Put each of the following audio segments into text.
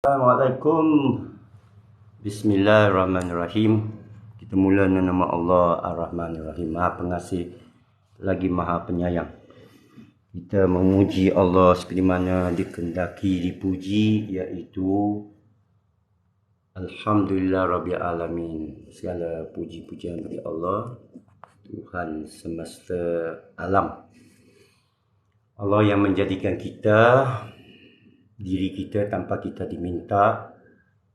Assalamualaikum. Bismillahirrahmanirrahim. Kita mula dengan nama Allah Ar-Rahman Ar-Rahim, Maha Pengasih lagi Maha Penyayang. Kita memuji Allah seperti mana dikehendaki dipuji, iaitu Alhamdulillah Rabbil Alamin. Segala puji-pujian bagi Allah, Tuhan semesta alam. Allah yang menjadikan kita, diri kita tanpa kita diminta,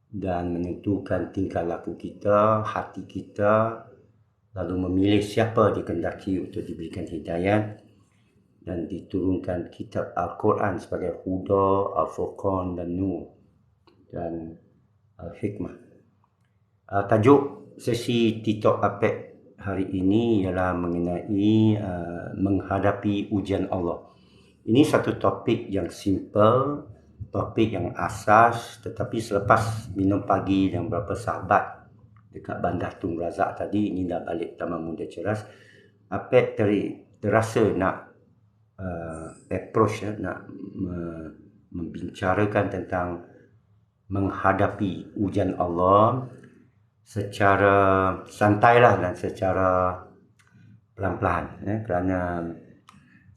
dan menentukan tingkah laku kita, hati kita, lalu memilih siapa dikehendaki untuk diberikan hidayat, dan diturunkan kitab Al-Quran sebagai Huda, Al-Furqan dan Nur dan Al-Hikmah. Tajuk sesi TikTok Apek hari ini ialah mengenai menghadapi ujian Allah. Ini satu topik yang simple, topik yang asas, tetapi selepas minum pagi dan beberapa sahabat dekat Bandar Tun Razak tadi, ini dah balik Taman Muda Ceras, Apek terasa nak approach, nak membicarakan tentang menghadapi ujian Allah secara santailah dan secara pelan-pelan, kerana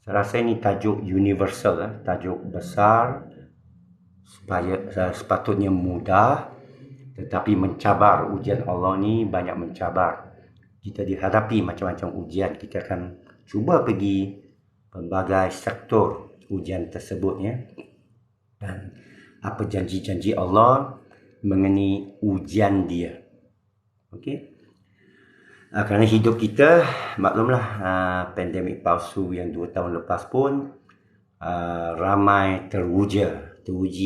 saya rasa ini tajuk universal, tajuk besar, supaya sepatutnya mudah, tetapi mencabar. Ujian Allah ni banyak mencabar. Kita dihadapi macam-macam ujian. Kita akan cuba pergi pelbagai sektor ujian tersebut, dan apa janji-janji Allah mengenai ujian dia. Okey. Kerana hidup kita, maklumlah, pandemik palsu yang 2 tahun lepas pun ramai teruji,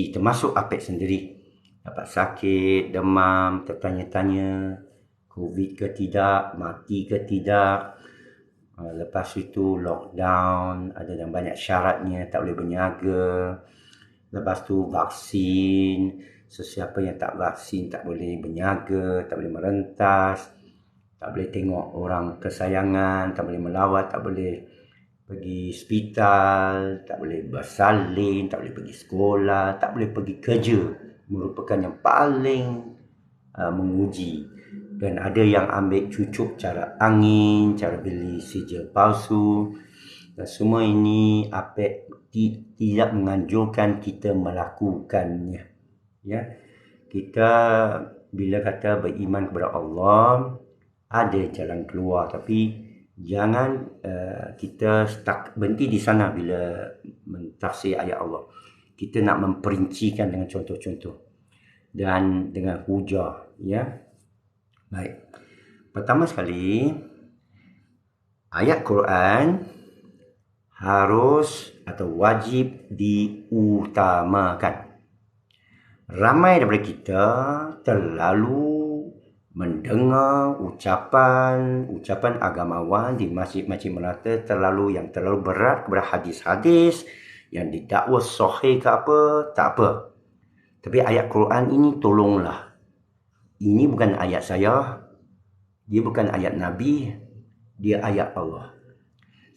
termasuk Apek sendiri. Dapat sakit, demam, tertanya-tanya COVID ke tidak, mati ke tidak. Lepas itu lockdown, ada yang banyak syaratnya, tak boleh berniaga. Lepas tu vaksin, sesiapa yang tak vaksin tak boleh berniaga, tak boleh merentas, tak boleh tengok orang kesayangan, tak boleh melawat, tak boleh pergi hospital, tak boleh bersalin, tak boleh pergi sekolah, tak boleh pergi kerja. Merupakan yang paling menguji. Dan ada yang ambil cucuk cara angin, cara beli sijil palsu. Dan semua ini Apek tidak menganjurkan kita melakukannya. Kita bila kata beriman kepada Allah, ada jalan keluar, tapi jangan kita berhenti di sana bila mentafsir ayat Allah. Kita nak memperincikan dengan contoh-contoh dan dengan hujah, Baik. Pertama sekali, ayat Quran harus atau wajib diutamakan. Ramai daripada kita terlalu mendengar ucapan agamawan di masjid-masjid Melaka terlalu berat kepada hadis-hadis yang didakwa sahih ke apa, tak apa. Tapi ayat Quran ini tolonglah. Ini bukan ayat saya, dia bukan ayat Nabi, dia ayat Allah.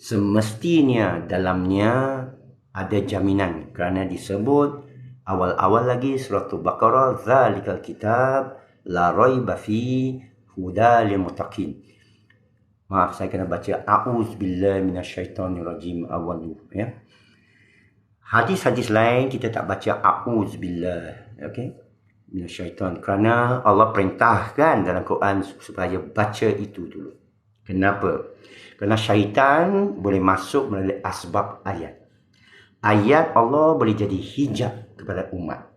Semestinya dalamnya ada jaminan, kerana disebut awal-awal lagi surah Al-Baqarah, zalikal kitab la raiba fi huda lil muttaqin. Maaf, saya kena baca a'udzubillahi minasyaitonirrajim awal, Hadis-hadis lain kita tak baca a'udzubillah, minasyaiton, kerana Allah perintahkan dalam Quran supaya baca itu dulu. Kenapa? Kerana syaitan boleh masuk melalui asbab ayat. Ayat Allah boleh jadi hijab kepada umat.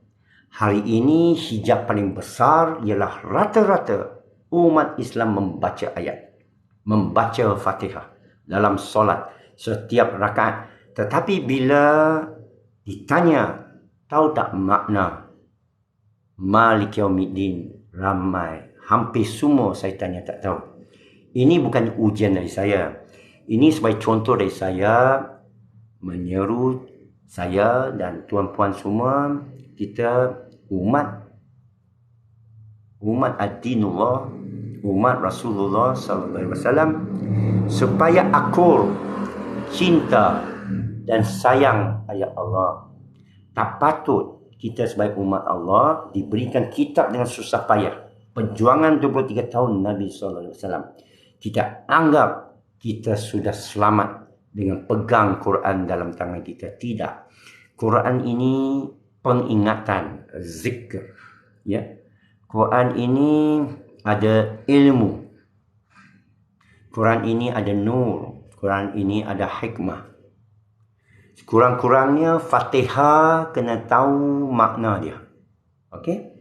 Hari ini hijab paling besar ialah rata-rata umat Islam membaca ayat, membaca Fatihah dalam solat setiap rakaat. Tetapi bila ditanya, tahu tak makna Malik Yaumiddin, ramai, hampir semua saya tanya tak tahu. Ini bukan ujian dari saya. Ini sebagai contoh dari saya, menyeru saya dan tuan-puan semua, kita umat ad-dinullah, umat Rasulullah SAW, supaya akur, cinta dan sayang ayat Allah. Tak patut kita sebagai umat Allah diberikan kitab dengan susah payah. Perjuangan 23 tahun Nabi SAW. Kita anggap kita sudah selamat dengan pegang Quran dalam tangan kita. Tidak. Quran ini pengingatan, zikr. Ya. Quran ini ada ilmu. Quran ini ada nur. Quran ini ada hikmah. Kurang-kurangnya Fatihah kena tahu makna dia. Okey?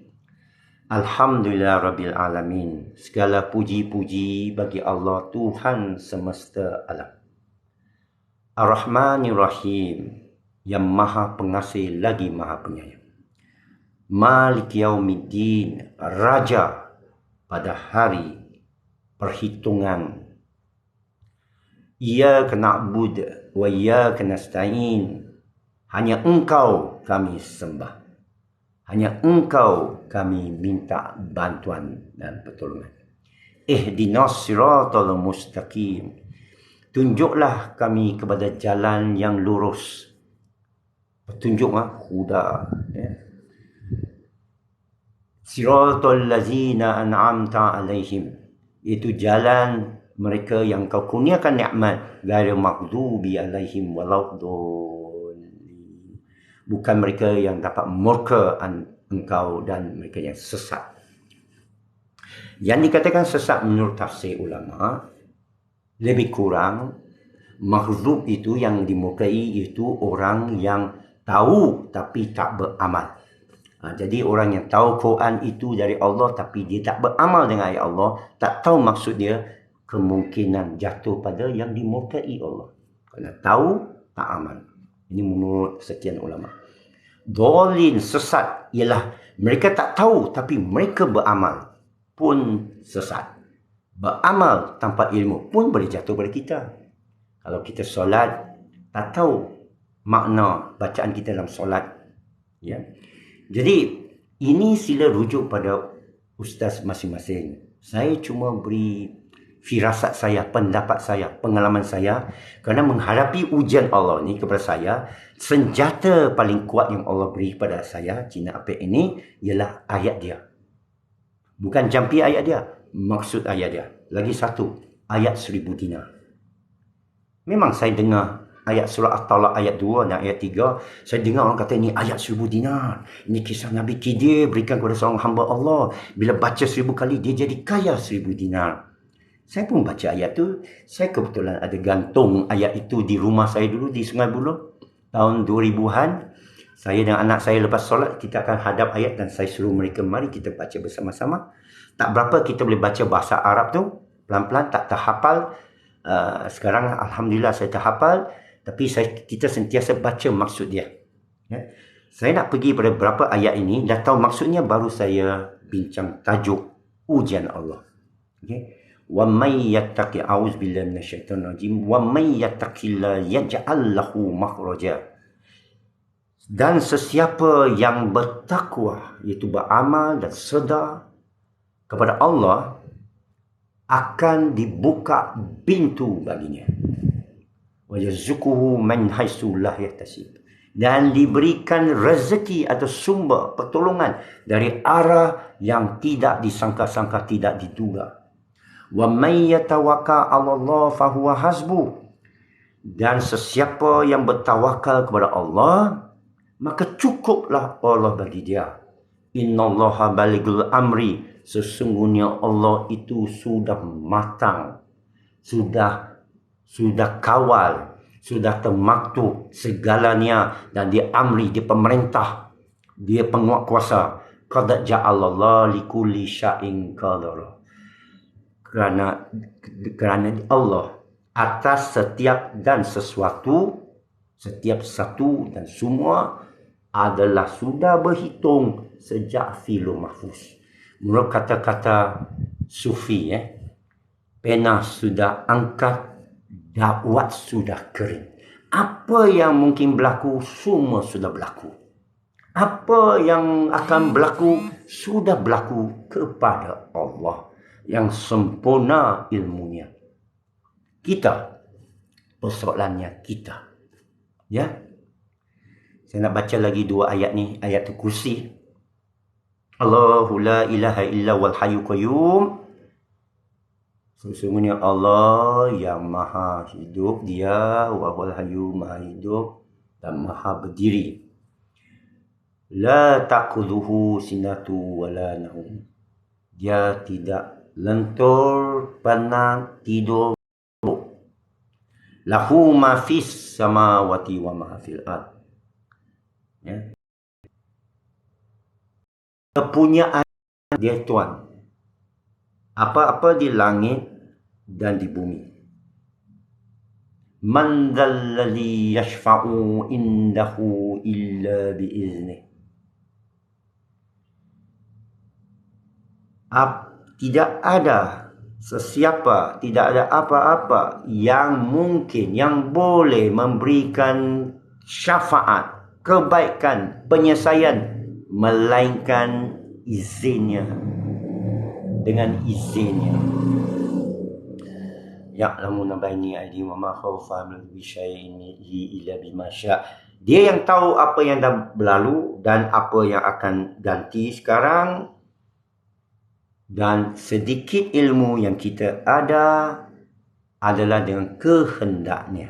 Alhamdulillah Rabbil Alamin. Segala puji-puji bagi Allah Tuhan semesta alam. Ar-Rahmanir Rahim, yang maha pengasih lagi maha penyayang. Malik Yaumiddin, raja pada hari perhitungan. Iyyaka na'budu wa iyyaka nasta'in. Hanya engkau kami sembah. Hanya engkau kami minta bantuan dan pertolongan. Ihdinas siratal mustaqim. Tunjuklah kami kepada jalan yang lurus. Petunjuk huda. Ya. Siratal ladzina an'amta alaihim. Itu jalan mereka yang kau kurniakan nikmat. Ghairu maghdubi alaihim waladdallin. Bukan mereka yang dapat murka engkau dan mereka yang sesat. Yang dikatakan sesat menurut tafsir ulama, lebih kurang maghdub itu yang dimurkai itu orang yang tahu tapi tak beramal. Jadi orang yang tahu Quran itu dari Allah tapi dia tak beramal dengan ayat Allah, tak tahu maksud dia, kemungkinan jatuh pada yang dimurkai Allah. Kerana tahu, tak amal. Ini menurut sekian ulama. Dhalin, sesat, ialah mereka tak tahu tapi mereka beramal pun sesat. Beramal tanpa ilmu pun boleh jatuh pada kita. Kalau kita solat, tak tahu makna bacaan kita dalam solat. Ya. Jadi, ini sila rujuk pada ustaz masing-masing. Saya cuma beri firasat saya, pendapat saya, pengalaman saya, kerana menghadapi ujian Allah ni kepada saya, senjata paling kuat yang Allah beri kepada saya, Cina Apek ini, ialah ayat dia. Bukan jampi ayat dia, maksud ayat dia. Lagi satu, ayat 1000 dinar. Memang saya dengar ayat surah At-Talaq ayat 2 dan ayat 3, saya dengar orang kata ini ayat 1000 dinar. Ini kisah Nabi Khidir berikan kepada seorang hamba Allah. Bila baca 1000 kali, dia jadi kaya 1000 dinar. Saya pun baca ayat tu. Saya kebetulan ada gantung ayat itu di rumah saya dulu di Sungai Buloh. Tahun 2000-an. Saya dan anak saya lepas solat, kita akan hadap ayat dan saya suruh mereka, mari kita baca bersama-sama. Tak berapa kita boleh baca bahasa Arab tu. Pelan-pelan, tak terhafal. Sekarang Alhamdulillah saya terhafal. Tapi kita sentiasa baca maksud dia. Ya. Saya nak pergi pada beberapa ayat ini, dah tahu maksudnya, baru saya bincang tajuk ujian Allah. Okay. Wa may yattaqi, a'udzubillahi minasyaitonir rajim, wa may yattaqilla yaj'al lahu makhraja. Dan sesiapa yang bertakwa, iaitu beramal dan sedar kepada Allah, akan dibuka pintu baginya. Wa yarzuquhu min haitsu la yahtasib. Dan diberikan rezeki atau sumber pertolongan dari arah yang tidak disangka-sangka, tidak diduga. Wa may yatawakkal 'ala Allah fa huwa hasbuh. Dan sesiapa yang bertawakal kepada Allah, maka cukuplah Allah bagi dia. Innallaha balighul amri. Sesungguhnya Allah itu sudah matang, sudah kawal, sudah termaktub segalanya, dan dia amri, dia pemerintah, dia penguatkuasa. Qad ja'alallahu likulli syai'in qadara. Kerana Allah atas setiap dan sesuatu, setiap satu dan semua adalah sudah berhitung sejak filul mahfuz. Menurut kata-kata Sufi, pena sudah angkat, dakwat sudah kering. Apa yang mungkin berlaku, semua sudah berlaku. Apa yang akan berlaku, sudah berlaku kepada Allah yang sempurna ilmunya. Kita, persoalannya kita. Ya. Saya nak baca lagi dua ayat ni, ayat tu kursi. Allahu la ilaha illa wal hayyul qayyum. Sesungguhnya Allah yang maha hidup, dia wal hayyu, maha hidup dan maha berdiri. La ta'khudhuhu sinatu wala naum. Dia tidak lentur, penat, tidur. Lahu ma fis samawati wa ma fil ard. Ya. Kepunyaan dia Tuhan. Apa-apa di langit dan di bumi. Man dzalladzi yashfa'u indahu illa biiznih. Tidak ada sesiapa, tidak ada apa-apa yang mungkin, yang boleh memberikan syafaat, kebaikan, penyelesaian, melainkan izinnya. Dengan izinnya. Ya'lamuna baini aydihim wa ma khalfahum min syai'in illa bima syaa'. Dia yang tahu apa yang dah berlalu dan apa yang akan ganti sekarang. Dan sedikit ilmu yang kita ada adalah dengan kehendaknya.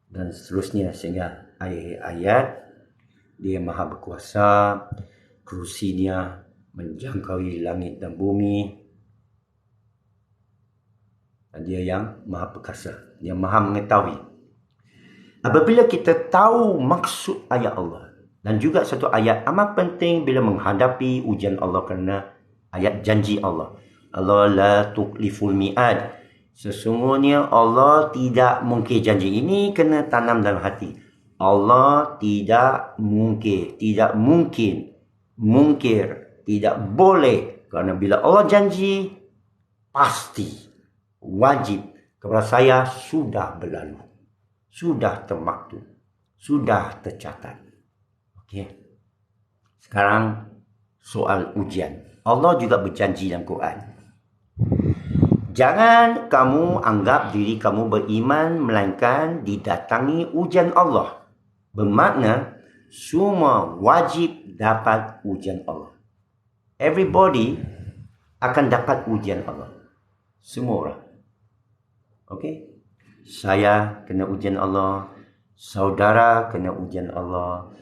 Dan seterusnya sehingga ayat-ayat dia maha berkuasa, kursinya menjangkaui langit dan bumi. Dan dia yang maha perkasa, dia maha mengetahui. Apabila kita tahu maksud ayat Allah, dan juga satu ayat amat penting bila menghadapi ujian Allah, kerana ayat janji Allah. Allah la tukliful mi'ad. Sesungguhnya Allah tidak mungkir janji. Ini kena tanam dalam hati. Allah tidak mungkir, mungkir, tidak boleh. Kerana bila Allah janji, pasti, wajib kepada saya sudah berlalu. Sudah termaktub. Sudah tercatat. Okay. Sekarang soal ujian. Allah juga berjanji dalam Quran. Jangan kamu anggap diri kamu beriman melainkan didatangi ujian Allah. Bermakna semua wajib dapat ujian Allah. Everybody akan dapat ujian Allah. Semua orang. Okay? Saya kena ujian Allah. Saudara kena ujian Allah.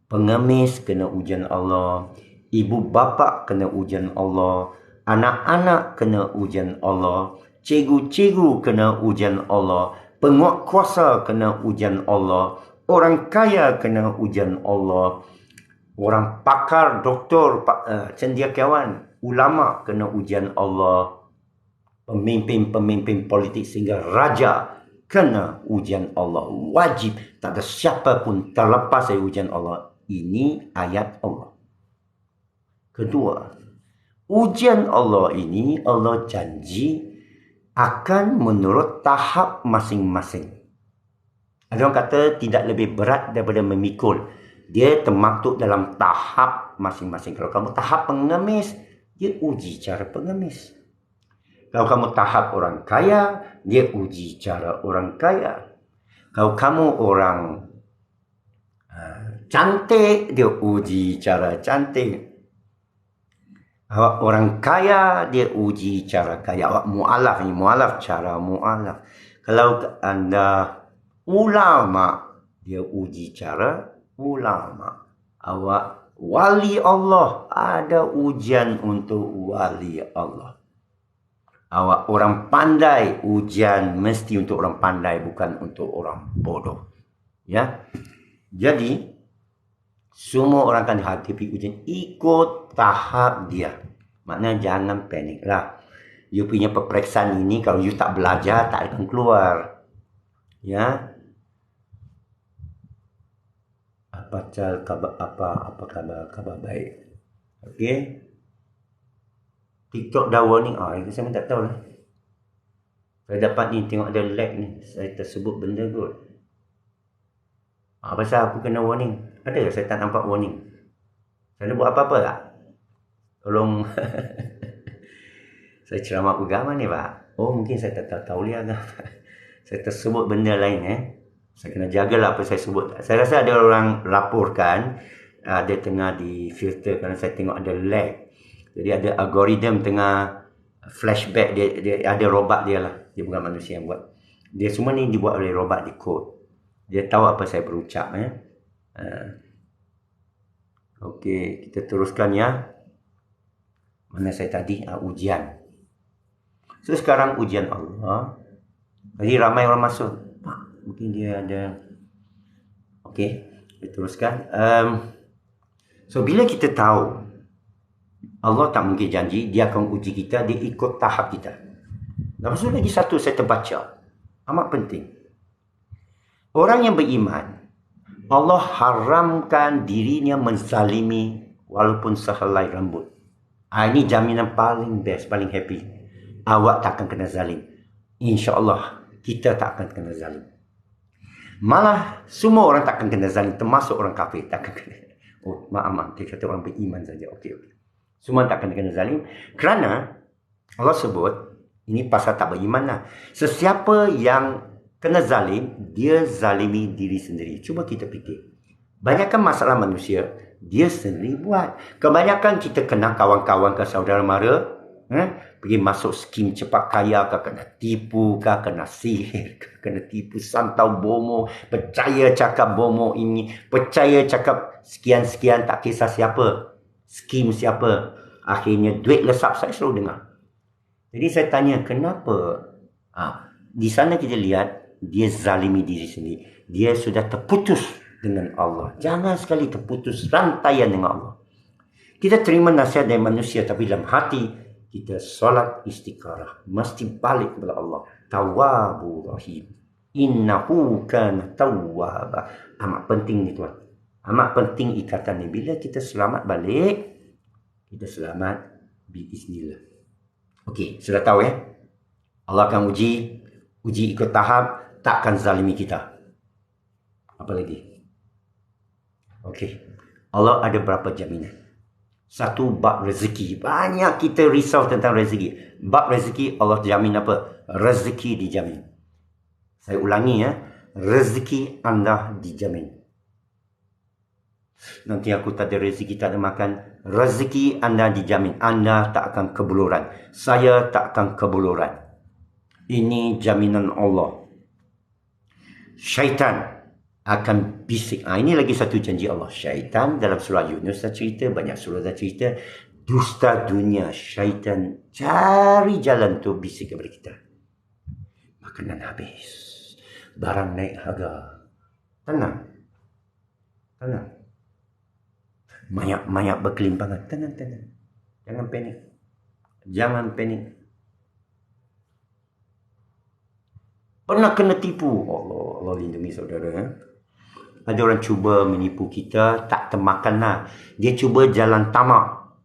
Pengemis kena ujian Allah. Ibu bapa kena ujian Allah. Anak-anak kena ujian Allah. Cikgu-cikgu kena ujian Allah. Penguatkuasa kena ujian Allah. Orang kaya kena ujian Allah. Orang pakar, doktor, cendekiawan, ulama kena ujian Allah. Pemimpin-pemimpin politik sehingga raja kena ujian Allah. Wajib. Tak ada siapa pun terlepas dari ujian Allah. Ini ayat Allah. Kedua, ujian Allah ini Allah janji akan menurut tahap masing-masing. Ada orang kata tidak lebih berat daripada memikul. Dia termaktub dalam tahap masing-masing. Kalau kamu tahap pengemis, dia uji cara pengemis. Kalau kamu tahap orang kaya, dia uji cara orang kaya. Kalau kamu orang cantik, dia uji cara cantik. Awak orang kaya, dia uji cara kaya. Awak mu'alaf, cara mu'alaf. Kalau anda ulama, dia uji cara ulama. Awak wali Allah, ada ujian untuk wali Allah. Awak orang pandai, ujian mesti untuk orang pandai, bukan untuk orang bodoh. Ya. Jadi semua orang akan dihadapi ujian ikut tahap dia. Maknanya jangan panik lah. You punya peperiksaan ini kalau you tak belajar tak akan keluar. Ya. Apa kabar baik. Okey. TikTok dah warning. Saya pun tak tahu lah. Saya dapat ni tengok ada lag ni. Saya tersebut benda kot. Pasal aku kena warning. Ada ke saya tak nampak warning? Saya nak buat apa-apa tak? Tolong. Saya ceramah agama ni pak. Oh mungkin saya tak tahu lihat. Saya tersebut benda lain Saya kena jagalah apa saya sebut. Saya rasa ada orang laporkan dia tengah di filter kerana saya tengok ada lag. Jadi ada algoritma tengah flashback, dia ada robot dia lah. Dia bukan manusia yang buat. Dia semua ni dibuat oleh robot di code. Dia tahu apa saya berucap. Okey, kita teruskan ya. Mana saya tadi? Ujian. So sekarang ujian Allah. Jadi ramai orang masuk. Mungkin dia ada. Okey, kita teruskan. So bila kita tahu Allah tak mungkin janji dia akan uji kita, dia ikut tahap kita. Lepas tu lagi satu saya terbaca. Amat penting. Orang yang beriman, Allah haramkan dirinya menzalimi walaupun sehelai rambut. Ini jaminan paling best, paling happy. Awak tak akan kena zalim. InsyaAllah kita tak akan kena zalim. Malah semua orang tak akan kena zalim, termasuk orang kafir tak akan kena. Oh, maaf, dia kata orang beriman saja. Okey. Semua tak akan kena zalim. Kerana Allah sebut, ini pasal tak beriman lah. Sesiapa yang kena zalim, dia zalimi diri sendiri. Cuba kita fikir. Banyakkan masalah manusia, dia sendiri buat. Kebanyakan kita kena kawan-kawan ke saudara mara, pergi masuk skim cepat kaya ke, kena tipu ke, kena sihir ke, kena tipu santau bomo, percaya cakap bomo ini, percaya cakap sekian-sekian, tak kisah siapa, skim siapa. Akhirnya duit lesap, saya selalu dengar. Jadi saya tanya, kenapa? Di sana kita lihat, dia zalimi diri sendiri. Dia sudah terputus dengan Allah. Jangan sekali terputus rantaian dengan Allah. Kita terima nasihat dari manusia, tapi dalam hati kita solat istiqarah. Mesti balik kepada Allah. Tawwabur Rahim. Innahu kana tawwaba. Amat penting ni tuan. Amat penting ikatan ni. Bila kita selamat balik, kita selamat biiznillah. Okey, sudah tahu ya? Allah akan uji ikut tahap. Takkan zalimi kita. Apa lagi? Okey. Allah ada berapa jaminan? Satu, bab rezeki. Banyak kita risau tentang rezeki. Bab rezeki, Allah jamin apa? Rezeki dijamin. Saya ulangi ya. Rezeki anda dijamin. Nanti aku tak ada rezeki, tak ada makan. Rezeki anda dijamin. Anda tak akan kebuluran. Saya tak akan kebuluran. Ini jaminan Allah. Syaitan akan bisik. Ini lagi satu janji Allah. Syaitan dalam surah Yunus dah cerita, banyak surah dah cerita. Dusta dunia, syaitan cari jalan tu bisik kepada kita. Makanan habis. Barang naik harga. Tenang. Mayat berkelimpangan. Tenang. Jangan panik. Pernah kena tipu. Allah lindungi saudara. Ada orang cuba menipu kita, tak termakan lah. Dia cuba jalan tamak.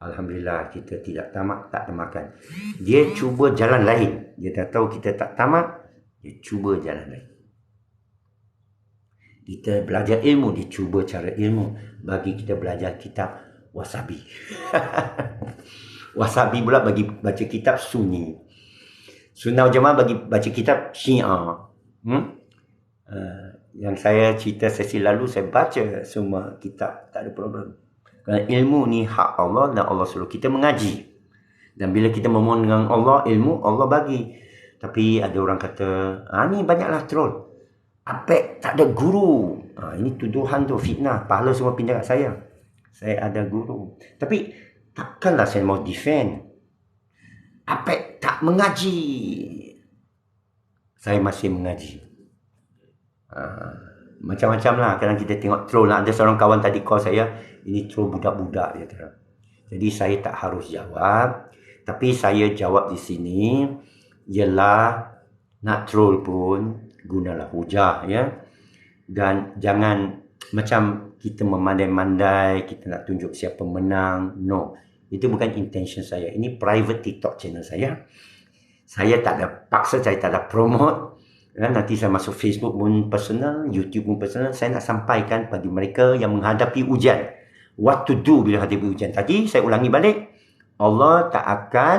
Alhamdulillah kita tidak tamak, tak termakan. Dia cuba jalan lain. Dia dah tahu kita tak tamak, dia cuba jalan lain. Kita belajar ilmu, dia cuba cara ilmu. Bagi kita belajar kitab wasabi. Wasabi pula bagi baca kitab sunni. Sunnah Jamaah bagi baca kitab Syiah. Yang saya cerita sesi lalu, saya baca semua kitab, tak ada problem. Kerana ilmu ni hak Allah dan Allah suruh kita mengaji. Dan bila kita memohon dengan Allah, ilmu Allah bagi. Tapi ada orang kata, ni banyaklah troll. Apek tak ada guru. Ini tuduhan tu, fitnah. Pahala semua pindah kat saya. Saya ada guru. Tapi takkanlah saya mau defend. Apek tak mengaji. Saya masih mengaji. Macam-macam lah. Kadang kita tengok troll lah. Ada seorang kawan tadi call saya, ini troll budak-budak dia kata. Jadi saya tak harus jawab. Tapi saya jawab di sini ialah, nak troll pun gunalah hujah ya. Dan jangan macam kita memandai-mandai, kita nak tunjuk siapa menang. No. Itu bukan intention saya. Ini private TikTok channel saya. Saya tak ada paksa, saya tak ada promote. Nanti saya masuk Facebook pun personal, YouTube pun personal. Saya nak sampaikan bagi mereka yang menghadapi ujian. What to do bila hadapi ujian. Tadi saya ulangi balik. Allah tak akan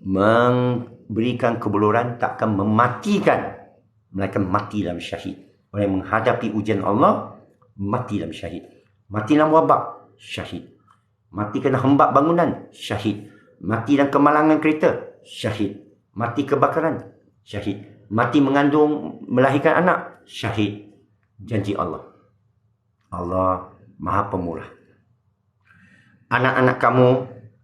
memberikan kebuluran, tak akan mematikan melainkan mati dalam syahid. Orang yang menghadapi ujian Allah, mati dalam syahid. Mati dalam wabak, syahid. Mati kena hembak bangunan, syahid. Mati dalam kemalangan kereta, syahid. Mati kebakaran, syahid. Mati mengandung, melahirkan anak, syahid. Janji Allah. Allah Maha Pemurah. Anak-anak kamu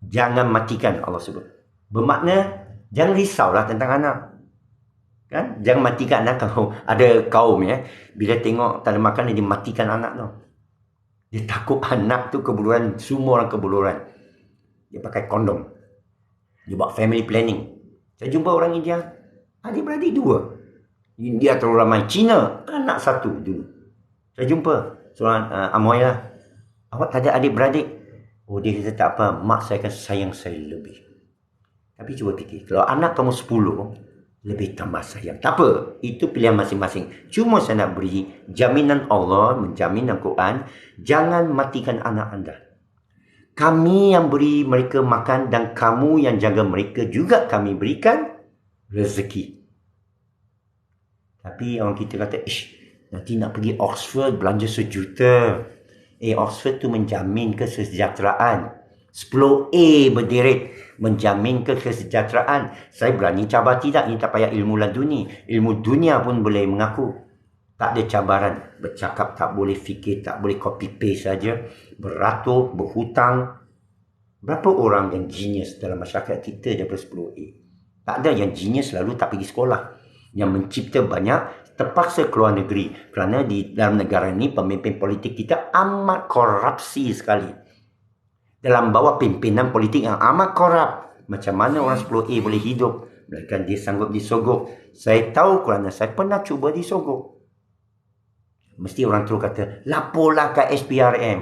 jangan matikan, Allah sebut. Bermakna jangan risaulah tentang anak. Kan? Jangan matikan anak. Kalau ada kaum bila tengok tak ada makan, dia matikan anak tu. Dia takut anak tu kebuluran, semua orang kebuluran. Dia pakai kondom. Dia buat family planning. Saya jumpa orang India, adik-beradik 2. India terlalu ramai. Cina, anak 1 dulu. Saya jumpa seorang Amoy lah. Awak tak ada adik-beradik? Oh, dia kata tak apa, mak saya akan sayang saya lebih. Tapi cuba fikir, kalau anak kamu 10, lebih tambah sayang. Tak apa, itu pilihan masing-masing. Cuma saya nak beri jaminan Allah, menjamin dalam Quran, jangan matikan anak anda. Kami yang beri mereka makan dan kamu yang jaga mereka juga kami berikan rezeki. Tapi orang kita kata, nanti nak pergi Oxford belanja 1 juta. Oxford tu menjamin kesejahteraan. 10A berderit menjamin kesejahteraan. Saya berani cabar tidak. Ini tak payah ilmu laduni. Ilmu dunia pun boleh mengaku. Tak ada cabaran. Bercakap tak boleh, fikir tak boleh, copy paste saja. Beratur, berhutang. Berapa orang yang genius dalam masyarakat kita daripada 10A? Tak ada yang genius lalu tak pergi sekolah. Yang mencipta banyak terpaksa keluar negeri. Kerana di dalam negara ini pemimpin politik kita amat korupsi sekali. Dalam bawah pimpinan politik yang amat korup. Macam mana orang 10A boleh hidup? Melainkan dia sanggup disogok. Saya tahu kerana saya pernah cuba disogok. Mesti orang terus kata, laporlah ke SPRM.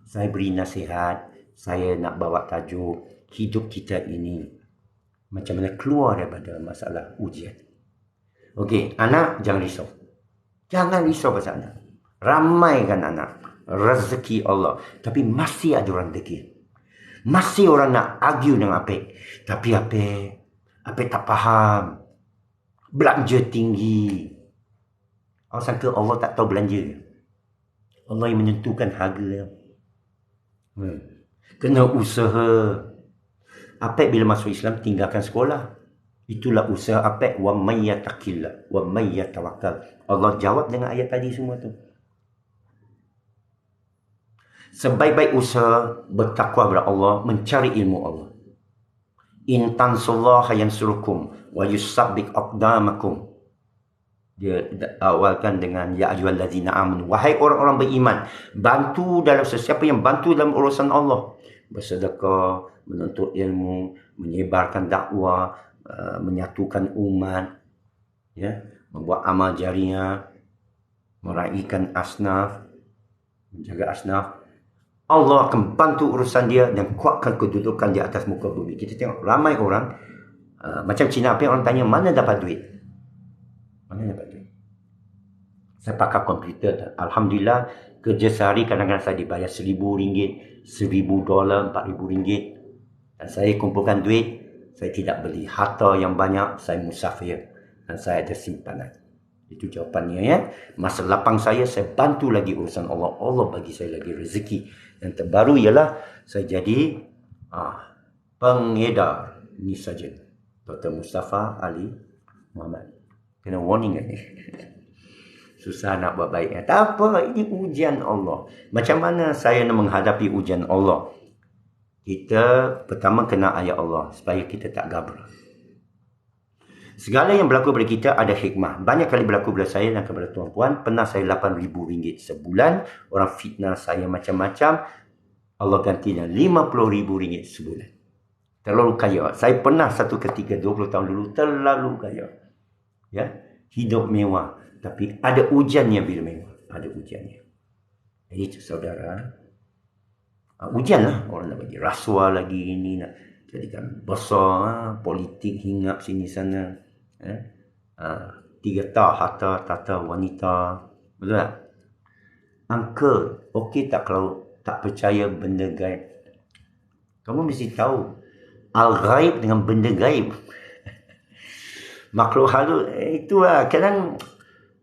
Saya beri nasihat. Saya nak bawa tajuk hidup kita ini. Macam mana keluar daripada masalah ujian. Okey, anak jangan risau. Jangan risau pasal anak. Ramaikan anak. Rezeki Allah. Tapi masih ada orang degil. Masih orang nak argue dengan Apek. Tapi Apek tak faham. Belanja tinggi. Awak sangka Allah tak tahu belanja? Allah yang menentukan harga. Kena usaha. Apek bila masuk Islam tinggalkan sekolah. Itulah usaha Apek. Wa may yattaqillah wa may yatawakkal. Allah jawab dengan ayat tadi semua tu. Sebaik-baik usaha bertakwa kepada Allah, mencari ilmu Allah. In tansullaha yansurukum wa yusabbik aqdamakum. Dia awalkan dengan ya ayyuhallazina amanu. Wahai orang-orang beriman, bantu dalam sesiapa yang bantu dalam urusan Allah. Bersedekah, menuntut ilmu, menyebarkan dakwah, menyatukan umat, membuat amal jariah, meraihkan asnaf, menjaga asnaf. Allah akan bantu urusan dia dan kuatkan kedudukan di atas muka bumi. Kita tengok ramai orang macam Cina apa orang tanya mana dapat duit? Mana dapat duit? Saya pakai komputer. Alhamdulillah kerja sehari kadang-kadang saya dibayar RM1,000, $1,000, RM4,000. Dan saya kumpulkan duit. Saya tidak beli harta yang banyak. Saya musafir. Dan saya ada simpanan. Itu jawapannya Masa lapang saya bantu lagi urusan Allah. Allah bagi saya lagi rezeki. Yang terbaru ialah saya jadi pengedar ni saja. Dr. Mustafa Ali Muhammad. Kena warning ni. Susah nak buat baik. Tak apa, ini ujian Allah. Macam mana saya nak menghadapi ujian Allah? Kita pertama kena ayat Allah supaya kita tak gabra. Segala yang berlaku pada kita ada hikmah. Banyak kali berlaku pada saya dan kepada tuan-puan. Pernah saya RM8,000 sebulan. Orang fitnah saya macam-macam. Allah ganti dengan RM50,000 sebulan. Terlalu kaya. Saya pernah satu ketika 20 tahun dulu terlalu kaya. Hidup mewah. Tapi ada ujiannya bila mewah. Ada ujiannya. Jadi saudara, ujian lah. Orang nak bagi rasuah lagi ini. Nak jadikan besar. Politik hinggap sini sana. 3 harta, tata, wanita. Betul tak? Uncle, okey tak kalau tak percaya benda gaib? Kamu mesti tahu al-ghaib dengan benda gaib. Makhluk halus itu lah. Kadang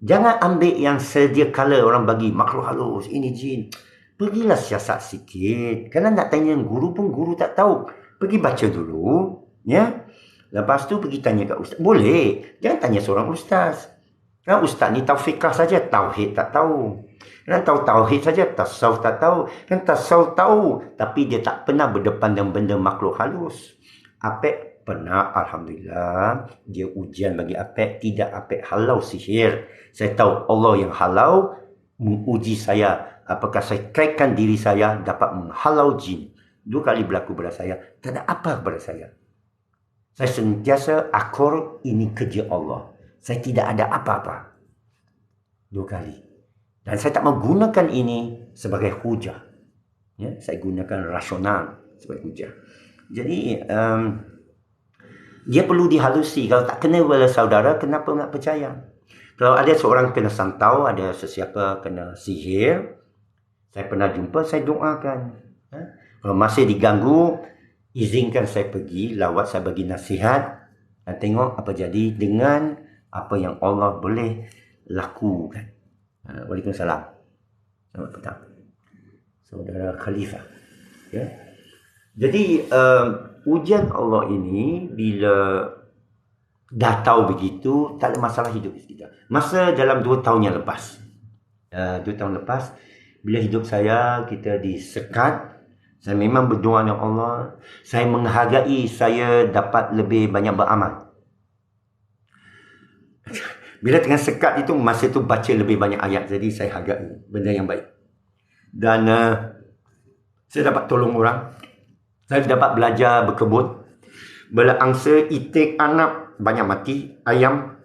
jangan ambil yang sedia kala orang bagi makhluk halus, ini jin. Pergilah siasat sikit. Kadang nak tanya guru pun guru tak tahu. Pergi baca dulu, ya. Lepas tu pergi tanya kat ustaz. Boleh. Jangan tanya seorang ustaz. Kan ustaz ni tahu fiqh saja, tauhid tak tahu. Kan tahu tauhid saja, tasawuf tak tahu. Kan tasawuf tahu, tapi dia tak pernah berdepan dengan benda makhluk halus. Apek pernah, alhamdulillah, dia ujian bagi Apek, tidak Apek halau sihir. Saya tahu Allah yang halau menguji saya, apakah saya crackkan diri saya dapat menghalau jin. 2 kali berlaku pada saya, tak ada apa pada saya. Saya sentiasa akur ini kerja Allah. Saya tidak ada apa-apa. 2 kali. Dan saya tak menggunakan ini sebagai hujah. Ya, saya gunakan rasional sebagai hujah. Jadi, dia perlu dihalusi. Kalau tak kena oleh saudara, kenapa nak percaya? Kalau ada seorang kena santau, ada sesiapa kena sihir, saya pernah jumpa, saya doakan. Kalau masih diganggu, izinkan saya pergi, lawat saya bagi nasihat, dan tengok apa jadi dengan apa yang Allah boleh lakukan. Waalaikumsalam. Selamat petang. Saudara Khalifah. Ya. Jadi, ujian Allah ini bila dah tahu begitu, tak ada masalah hidup kita. Masa dalam 2 tahun yang lepas, 2 tahun lepas, bila hidup saya, kita disekat, saya memang berdoa dengan Allah, saya menghargai saya dapat lebih banyak beramal. Bila tengah sekat itu, masa itu baca lebih banyak ayat, jadi saya hargai benda yang baik. Dan saya dapat tolong orang, saya dapat belajar berkebun. Bila angsa itik anak banyak mati, ayam,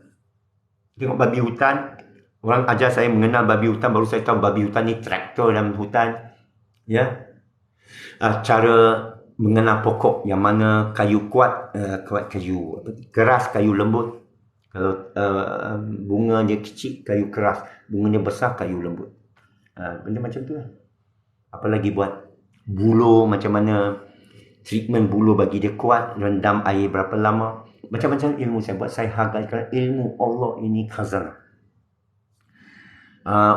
tengok babi hutan. Orang ajar saya mengenal babi hutan, baru saya tahu babi hutan ni traktor dalam hutan. Ya, cara mengenal pokok yang mana kayu kuat, kayu keras, kayu lembut. Kalau bunga dia kecil, kayu keras. Bunga dia besar, kayu lembut. Benda macam tu lah. Apalagi buat buluh, macam mana treatment buluh bagi dia kuat, rendam air berapa lama. Macam-macam ilmu saya buat. Saya hargai kerana ilmu Allah ini khazanah.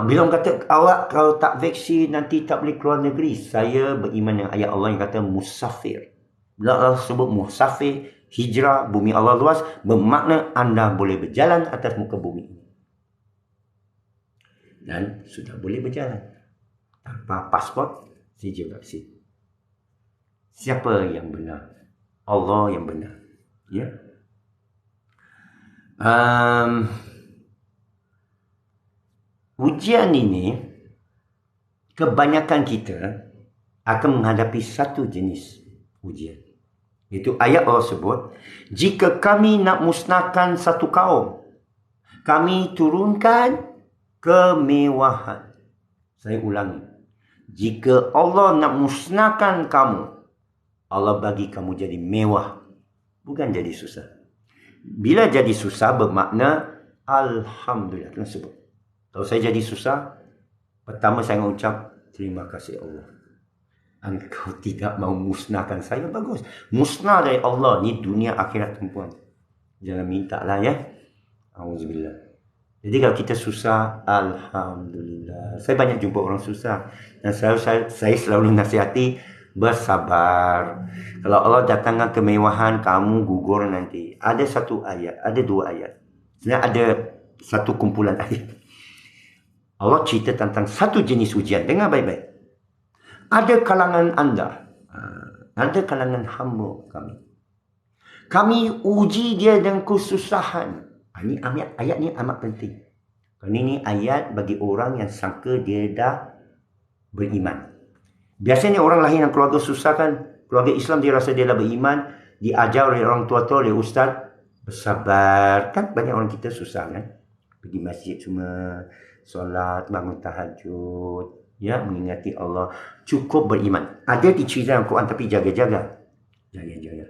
Bila orang kata awak kalau tak vaksin nanti tak boleh keluar negeri, saya beriman dengan ayat Allah yang kata musafir. Bila Allah sebut musafir, hijrah, bumi Allah luas, bermakna anda boleh berjalan atas muka bumi ini. Dan sudah boleh berjalan tanpa pasport, sijil vaksin. Siapa yang benar? Allah yang benar. Ya. Ujian ini, kebanyakan kita akan menghadapi satu jenis ujian. Itu ayat Allah sebut, jika kami nak musnahkan satu kaum, kami turunkan kemewahan. Saya ulangi. Jika Allah nak musnahkan kamu, Allah bagi kamu jadi mewah. Bukan jadi susah. Bila jadi susah bermakna alhamdulillah. Kena sebut. Kalau saya jadi susah, pertama saya mengucap terima kasih Allah. Engkau tidak mau musnahkan saya, bagus. Musnah dari Allah ni dunia akhirat tuan. Jangan minta lah ya. Auzubillah. Jadi kalau kita susah, alhamdulillah. Saya banyak jumpa orang susah dan saya selalu nasihati bersabar. Kalau Allah datangkan kemewahan, kamu gugur nanti. Ada satu ayat, ada 2 ayat. Sebenarnya ada satu kumpulan ayat. Allah cerita tentang satu jenis ujian. Dengar baik-baik. Ada kalangan anda, ada kalangan hamba kami. Kami uji dia dengan kesusahan. Ini ayat ni amat penting. Ini ayat bagi orang yang sangka dia dah beriman. Biasanya orang lahir dalam keluarga susah kan, keluarga Islam dia rasa dia dah beriman, diajar oleh orang tua-tua, oleh ustaz, bersabar. Kan banyak orang kita susah kan. Pergi masjid semua, solat, bangun tahajud. Ya, mengingati Allah. Cukup beriman. Ada di cerita Al-Quran tapi jaga-jaga. Jaga-jaga.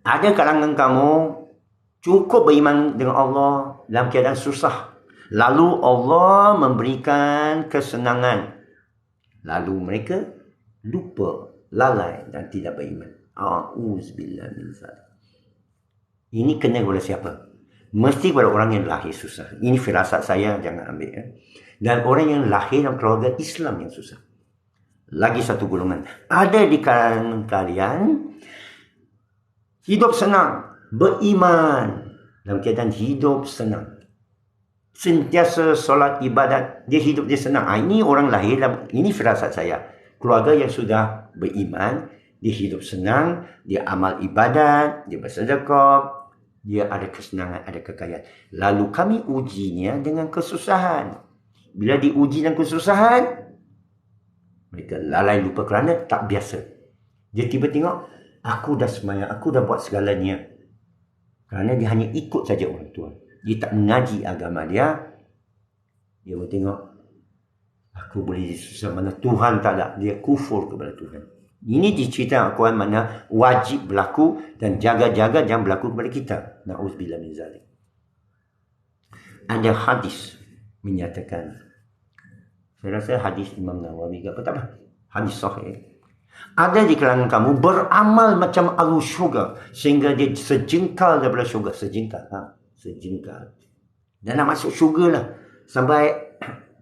Ada kalangan kamu cukup beriman dengan Allah dalam keadaan susah. Lalu Allah memberikan kesenangan. Lalu mereka lupa, lalai dan tidak beriman. A'udzubillah min zalik. Ini kena kepada siapa? Mesti kepada orang yang lahir susah. Ini firasat saya, jangan ambil. Dan orang yang lahir dalam keluarga Islam yang susah. Lagi satu golongan. Ada di kalangan kalian hidup senang, beriman, dalam keadaan hidup senang. Sentiasa solat ibadat, dia hidup dia senang. Ini orang lahir dalam, ini firasat saya. Keluarga yang sudah beriman, dia hidup senang, dia amal ibadat, dia bersedekah, dia ada kesenangan, ada kekayaan. Lalu kami ujinya dengan kesusahan. Bila diuji dengan kesusahan, mereka lalai lupa kerana tak biasa. Dia tiba tengok, aku dah semayang, aku dah buat segalanya. Kerana dia hanya ikut saja orang tua. Dia tak mengaji agama dia. Dia pun tengok, aku boleh susah mana Tuhan tak ada. Dia kufur kepada Tuhan. Ini diceritakan Al-Quran mana wajib berlaku dan jaga-jaga jangan berlaku kepada kita. Na'udzubillah min zalik. Ada hadis menyatakan, saya rasa hadis Imam Nawawi ke apa, tak apa, hadis sahih. Ada di kalangan kamu beramal macam ahli syurga sehingga dia sejengkal daripada syurga. Sejengkal. Sejengkal. Dan nak masuk syurga lah. Sampai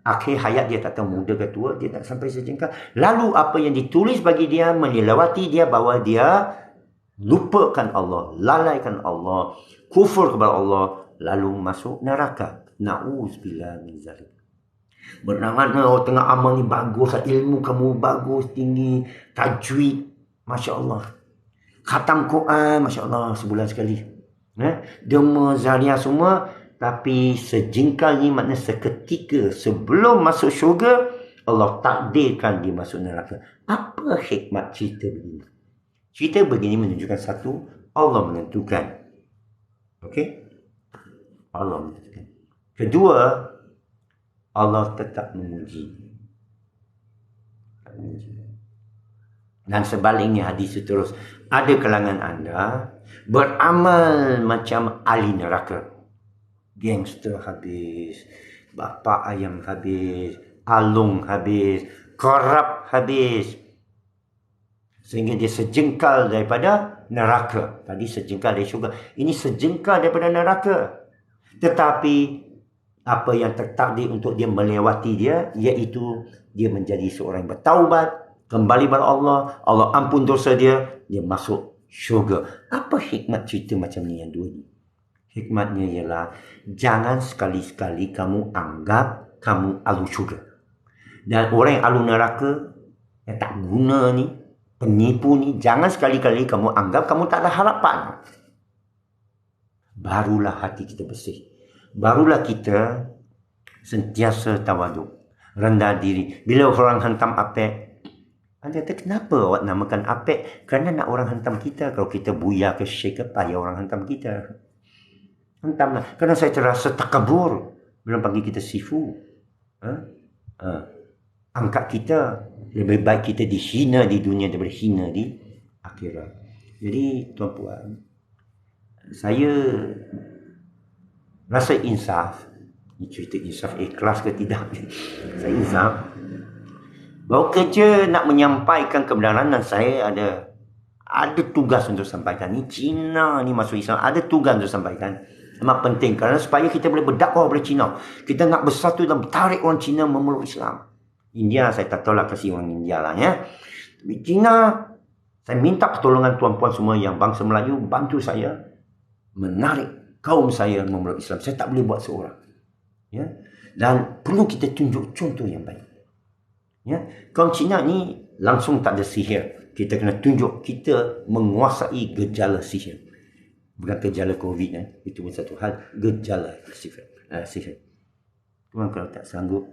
akhir hayat dia, tak tahu muda ke tua, dia tak sampai sejengkal. Lalu apa yang ditulis bagi dia melewati dia, bahawa dia lupakan Allah, lalaikan Allah, kufur kepada Allah, lalu masuk neraka. Na'udzubillah min zalik. Bernama tengah amal ni bagus, ilmu kamu bagus, tinggi, tajwid, Masya Allah. Khatam Quran, Masya Allah, sebulan sekali. Derma, Zaria semua. Tapi sejengkal ni maknanya seketika sebelum masuk syurga, Allah takdirkan dia masuk neraka. Apa hikmat cerita begini? Cerita begini menunjukkan satu, Allah menentukan. Okey? Allah menentukan. Kedua, Allah tetap menguji. Dan sebaliknya hadis terus, ada kalangan anda beramal macam ahli neraka. Gangster habis, bapa ayam habis, alung habis, korap habis. Sehingga dia sejengkal daripada neraka. Tadi sejengkal dari syurga. Ini sejengkal daripada neraka. Tetapi apa yang tertakdir untuk dia melewati dia, iaitu dia menjadi seorang yang bertaubat, kembali kepada Allah, Allah ampun dosa dia, dia masuk syurga. Apa hikmat cerita macam ni yang dua ni? Hikmatnya ialah jangan sekali-sekali kamu anggap kamu ahli syurga. Dan orang yang ahli neraka, yang tak guna ni, penipu ni, jangan sekali-kali kamu anggap kamu tak ada harapan. Barulah hati kita bersih. Barulah kita sentiasa tawaduk, rendah diri. Bila orang hantam apek, anda kata, kenapa awak namakan apek? Kerana nak orang hantam kita. Kalau kita buya ke syekh, payah orang hantam kita. Hantamlah. Kerana saya terasa takabur bila panggil kita sifu. Angkat kita. Lebih baik kita dihina di dunia daripada hina di akhirat. Jadi tuan-puan, saya rasa insaf. Ini cerita insaf ikhlas ke tidak? Saya insaf. Bahawa kerja nak menyampaikan kebenaran, dan saya ada tugas untuk sampaikan. Ni Cina ni masuk Islam, ada tugas untuk sampaikan. Amat penting kerana supaya kita boleh berdakwah kepada Cina. Kita nak bersatu dan tarik orang Cina memeluk Islam. India saya tak tahulah, kasih orang India lah ya. Tapi Cina, saya minta pertolongan tuan-puan semua yang bangsa Melayu, bantu saya menarik kaum saya memeluk Islam. Saya tak boleh buat seorang. Ya. Dan perlu kita tunjuk contoh yang baik. Ya. Kaum Cina ni langsung tak ada sihir. Kita kena tunjuk kita menguasai gejala sihir. Bukan gejala COVID, itu pun satu hal. Gejala sihir. Tuan kalau tak sanggup,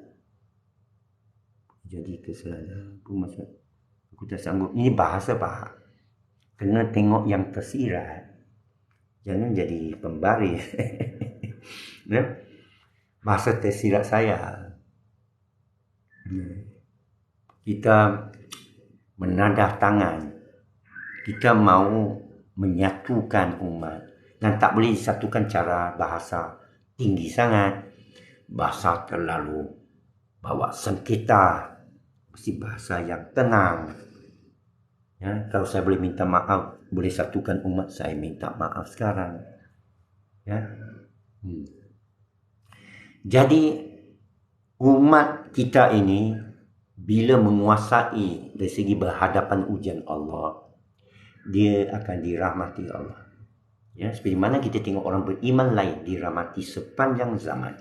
jadi kesalahan. Aku tak sanggup. Ini bahasa faham. Kena tengok yang tersirat. Jangan jadi pembaris. Ya? Bahasa tersirat saya. Kita menadah tangan. Kita mau menyatukan umat. Dan tak boleh disatukan cara bahasa tinggi sangat. Bahasa terlalu bawa sengketa. Mesti bahasa yang tenang. Ya, kalau saya boleh minta maaf, boleh satukan umat, saya minta maaf sekarang. Ya. Jadi umat kita ini bila menguasai dari segi berhadapan ujian Allah, dia akan dirahmati Allah. Ya, seperti mana kita tengok orang beriman lain dirahmati sepanjang zaman.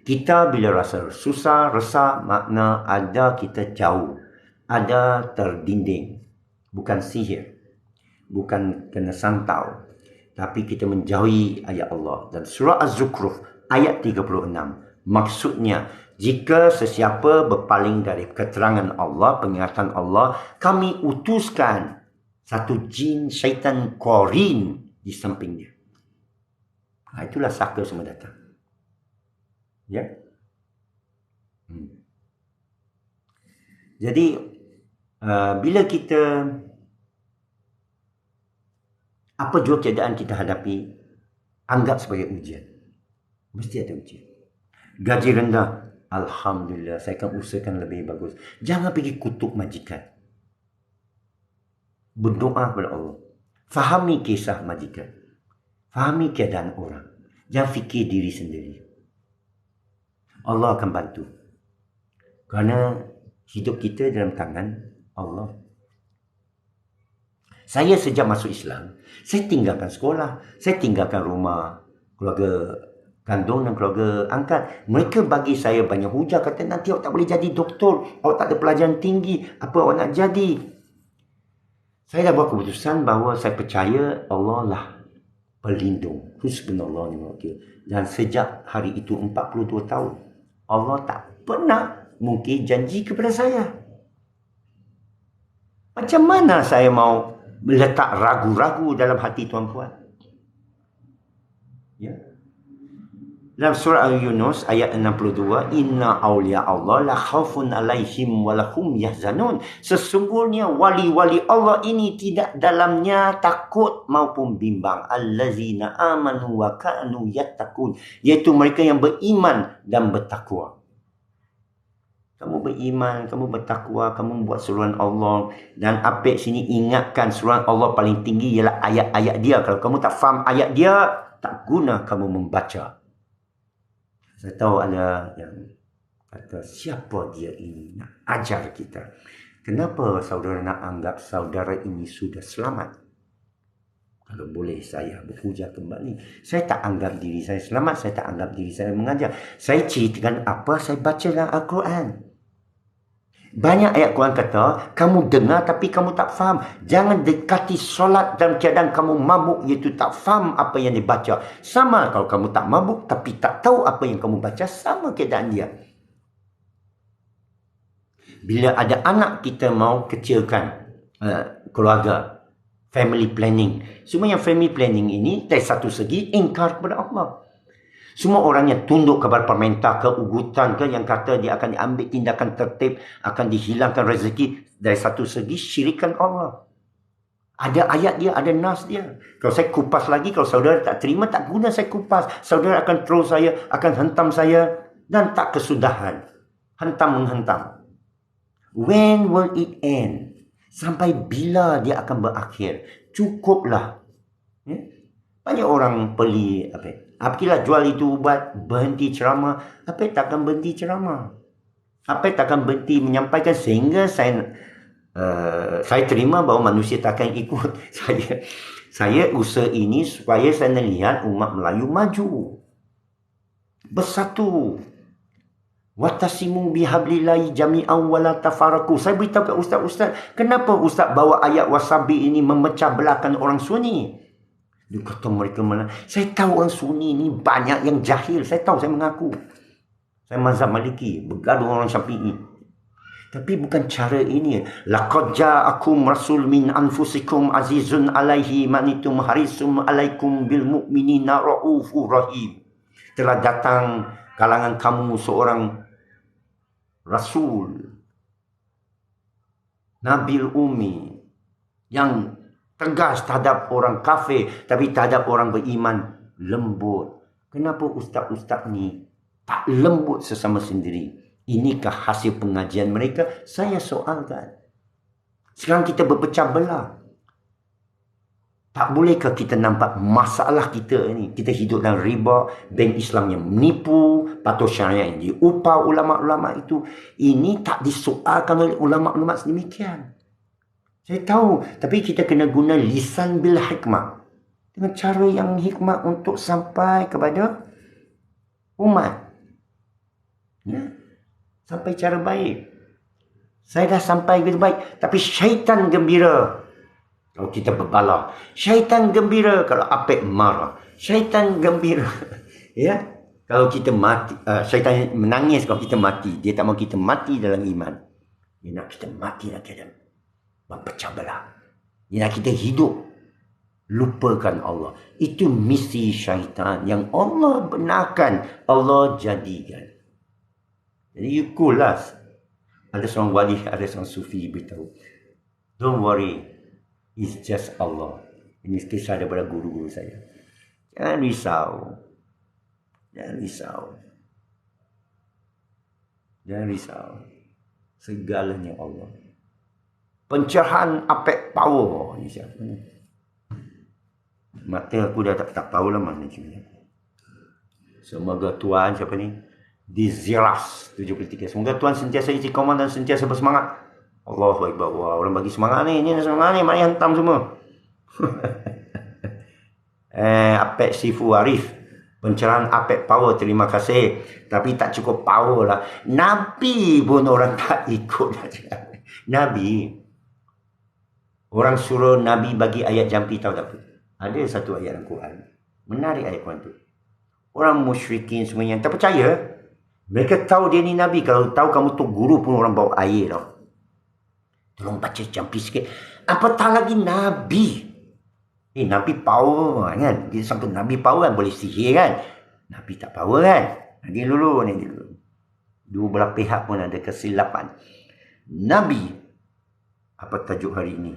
Kita bila rasa susah, resah, makna ada kita jauh, ada terdinding. Bukan sihir, bukan kena santau, tapi kita menjauhi ayat Allah. Dan surah Az-Zukhruf ayat 36, maksudnya jika sesiapa berpaling dari keterangan Allah, peringatan Allah, kami utuskan satu jin syaitan qarin di sampingnya. Itulah saka semua datang. Ya. Jadi bila kita apa jua keadaan kita hadapi, anggap sebagai ujian. Mesti ada ujian. Gaji rendah, alhamdulillah, saya akan usahakan lebih bagus. Jangan pergi kutuk majikan. Berdoa kepada Allah. Fahami kisah majikan. Fahami keadaan orang. Jangan fikir diri sendiri. Allah akan bantu. Kerana hidup kita dalam tangan Allah. Saya sejak masuk Islam, saya tinggalkan sekolah, saya tinggalkan rumah, keluarga kandung dan keluarga angkat. Mereka bagi saya banyak hujah, kata nanti awak tak boleh jadi doktor, awak tak ada pelajaran tinggi, apa awak nak jadi? Saya dah buat keputusan bahawa saya percaya Allah lah pelindung. Husbunallah wa ni'mal wakil. Dan sejak hari itu 42 tahun, Allah tak pernah mungkin janji kepada saya. Macam mana saya mau meletak ragu-ragu dalam hati tuan-puan? Ya. Dalam surah Al-Yunus ayat 62, inna awliya Allah la khawfun alaihim wa lahum yahzanun. Sesungguhnya wali-wali Allah ini tidak dalamnya takut maupun bimbang. Allazina amanu wa kanu yattaqun, iaitu mereka yang beriman dan bertakwa. Kamu beriman, kamu bertakwa, kamu buat seruan Allah. Dan apik sini ingatkan seruan Allah paling tinggi ialah ayat-ayat dia. Kalau kamu tak faham ayat dia, tak guna kamu membaca. Saya tahu ada yang kata, siapa dia ini nak ajar kita? Kenapa saudara nak anggap saudara ini sudah selamat? Kalau boleh saya berhujah kembali. Saya tak anggap diri saya selamat, saya tak anggap diri saya mengajar. Saya ceritakan apa saya baca dalam Al-Quran. Banyak ayat Quran kata, kamu dengar tapi kamu tak faham. Jangan dekati solat dalam keadaan kamu mabuk, iaitu tak faham apa yang dibaca. Sama kalau kamu tak mabuk tapi tak tahu apa yang kamu baca, sama keadaan dia. Bila ada anak kita mau kecilkan keluarga, family planning. Semua yang family planning ini dari satu segi ingkar kepada Allah. Semua orang yang tunduk kepada pemerintah ke ugutan ke yang kata dia akan diambil tindakan tertib, akan dihilangkan rezeki, dari satu segi syirikan Allah. Ada ayat dia, ada nas dia. Kalau saya kupas lagi, kalau saudara tak terima, tak guna saya kupas. Saudara akan terus saya, akan hentam saya dan tak kesudahan. Hentam menghentam. When will it end? Sampai bila dia akan berakhir? Cukuplah. Ya? Banyak orang beli apabila jual itu ubat, berhenti ceramah, apa takkan berhenti ceramah? Apa takkan berhenti menyampaikan, sehingga saya terima bahawa manusia takkan ikut saya usaha ini supaya saya melihat umat Melayu maju, bersatu. Watasimu bihablillahi jami'an wala tafaraku. Saya beritahu ke ustaz-ustaz, kenapa ustaz bawa ayat wasabi ini memecah belahkan orang Sunni? Dia kata mereka mana? Saya tahu orang Sunni ni banyak yang jahil. Saya tahu, saya mengaku. Saya mazhab Maliki, bergaduh orang Syafi'i. Tapi bukan cara ini. Laqad ja'akum rasul min anfusikum azizun alaihi manitum harisum alaikum bil mu'minina raufur rahim. Telah datang kalangan kamu seorang rasul, Nabil Ummi, yang tegas terhadap orang kafir, tapi terhadap orang beriman lembut. Kenapa ustaz-ustaz ni tak lembut sesama sendiri? Inikah hasil pengajian mereka? Saya soalkan. Sekarang kita berpecah belah. Tak bolehkah kita nampak masalah kita ni? Kita hidup dalam riba, bank Islam yang menipu, patuh syariah yang diupah ulama'-ulama' itu. Ini tak disoalkan oleh ulama'-ulama' sedemikian. Saya tahu, tapi kita kena guna lisan bil hikmah. Dengan cara yang hikmah untuk sampai kepada umat. Ya? Sampai cara baik. Saya dah sampai begitu baik, tapi syaitan gembira kalau kita berbala. Syaitan gembira kalau apek marah. Syaitan gembira. Ya, kalau kita mati, syaitan menangis kalau kita mati. Dia tak mahu kita mati dalam iman. Dia nak kita mati dalam keadaan berpecah belah. Dia nak kita hidup lupakan Allah. Itu misi syaitan yang Allah benarkan, Allah jadikan. Jadi you cool lah. Ada seorang wali, ada seorang sufi beritahu, don't worry, it's just Allah. Ini kisah daripada guru-guru saya. Jangan risau. Jangan risau. Jangan risau. Segalanya Allah. Pencerahan apek power. Ini siapa ni? Mata aku dah tak tahu lah mana cuma. Semoga Tuhan siapa ni? Diziras 73. Semoga Tuhan sentiasa istiqamah dan sentiasa bersemangat. Allahu Akbar. Wah, orang bagi semangat ni. Ini semangat ni. Mari hantam semua. Apek Sifu Arif. Pencerahan apek power. Terima kasih. Tapi tak cukup power lah. Nabi pun orang tak ikut. Nabi. Orang suruh Nabi bagi ayat jampi, tahu tak apa? Ada satu ayat Al-Quran. Menarik ayat Quran tu. Orang musyrikin semuanya tak percaya. Mereka tahu dia ni Nabi. Kalau tahu kamu tu guru pun orang bawa air tau. Tolong baca jampi sikit. Apatah lagi Nabi. Nabi power kan. Dia sampai Nabi power kan. Boleh sihir kan. Nabi tak power kan. Nanti dulu. Dua belah pihak pun ada kesilapan. Nabi. Apa tajuk hari ini?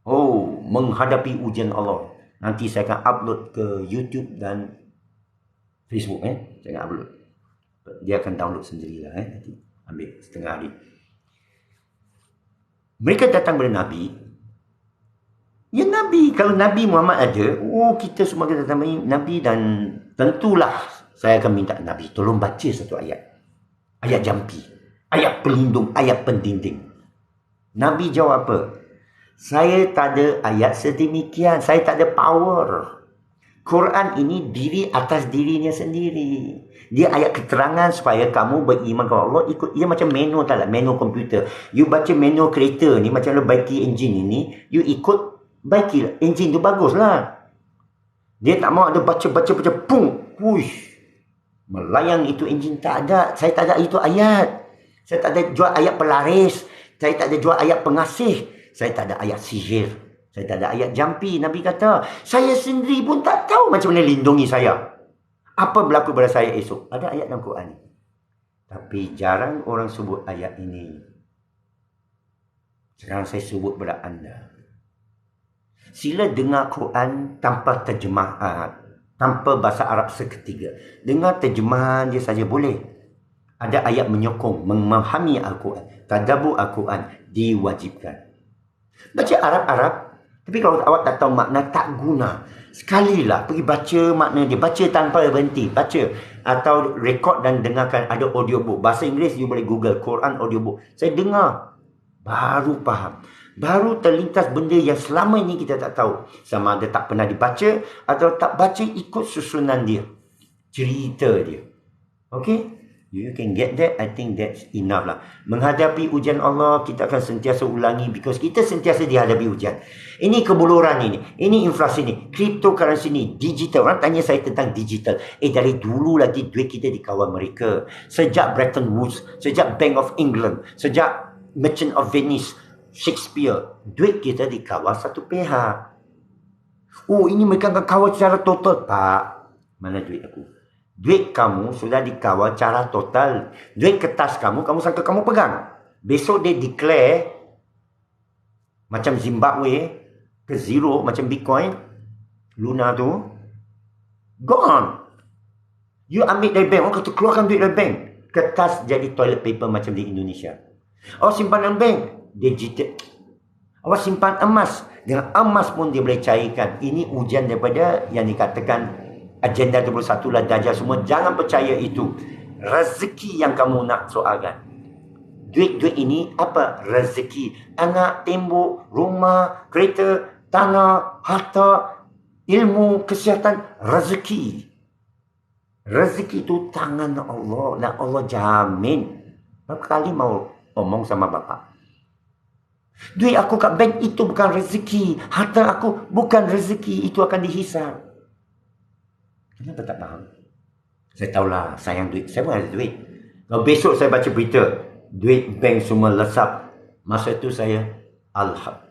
Oh, menghadapi ujian Allah. Nanti saya akan upload ke YouTube dan Facebook. Saya akan upload. Dia akan download sendirilah. Nanti ambil setengah hari. Mereka datang kepada Nabi. Ya Nabi. Kalau Nabi Muhammad ada, kita semua akan datang kepada Nabi. Dan tentulah saya akan minta Nabi tolong baca satu ayat. Ayat jampi. Ayat pelindung. Ayat pendinding. Nabi jawab apa? Saya tak ada ayat sedemikian. Saya tak ada power. Quran ini diri atas dirinya sendiri. Dia ayat keterangan supaya kamu beriman kepada Allah. Ikut dia macam manual tak lah, manual komputer. You baca manual kereta ni, macam lu baiki enjin ini, you ikut baiki enjin tu bagus lah. Dia tak mau ada baca pung, push. Melayang itu enjin tak ada. Saya tak ada itu ayat. Saya tak ada jual ayat pelaris. Saya tak ada jual ayat pengasih. Saya tak ada ayat sihir. Saya tak ada ayat jampi. Nabi kata, saya sendiri pun tak tahu macam mana lindungi saya. Apa berlaku pada saya esok? Ada ayat dalam Quran. Tapi jarang orang sebut ayat ini. Sekarang saya sebut pada anda. Sila dengar Quran tanpa terjemahan. Tanpa bahasa Arab seketika. Dengar terjemahan dia saja boleh. Ada ayat menyokong, memahami Al-Quran. Tadabbur Al-Quran diwajibkan. Baca Arab-Arab. Tapi kalau awak tak tahu makna, tak guna. Sekalilah pergi baca makna dia. Baca tanpa berhenti. Baca. Atau rekod dan dengarkan. Ada audiobook. Bahasa Inggeris, you boleh Google Quran audiobook. Saya dengar. Baru faham. Baru terlintas benda yang selama ini kita tak tahu. Sama ada tak pernah dibaca. Atau tak baca ikut susunan dia. Cerita dia. Okay? You can get that. I think that's enough lah. Menghadapi ujian Allah, kita akan sentiasa ulangi. Because kita sentiasa dihadapi ujian. Ini kebuluran ini. Ini inflasi ini. Cryptocurrency ini. Digital. Orang tanya saya tentang digital. Dari dulu lagi duit kita dikawal mereka. Sejak Bretton Woods. Sejak Bank of England. Sejak Merchant of Venice. Shakespeare. Duit kita dikawal satu pihak. Ini mereka akan kawal secara total. Tak. Mana duit aku? Duit kamu sudah dikawal cara total. Duit kertas kamu sangka kamu pegang. Besok dia declare macam Zimbabwe ke zero, macam Bitcoin, Luna tu, gone. You ambil dari bank, orang kata keluarkan duit dari bank. Kertas jadi toilet paper macam di Indonesia. Awak simpan dalam bank, digital. Awak simpan emas, Dengan emas pun dia boleh cairkan. Ini ujian daripada yang dikatakan agenda 21 lah Dajjal semua. Jangan percaya itu. Rezeki yang kamu nak soalkan. Duit-duit ini apa? Rezeki. Anak, tembok, rumah, kereta, tanah, harta, ilmu, kesihatan, rezeki. Rezeki itu tangan Allah dan Allah jamin. Berapa kali mau omong sama bapak? Duit aku kat bank itu bukan rezeki. Harta aku bukan rezeki. Itu akan dihisap. Kenapa tak faham? Saya tahulah sayang duit. Saya pun ada duit. Kalau besok saya baca berita, duit bank semua lesap. Masa itu saya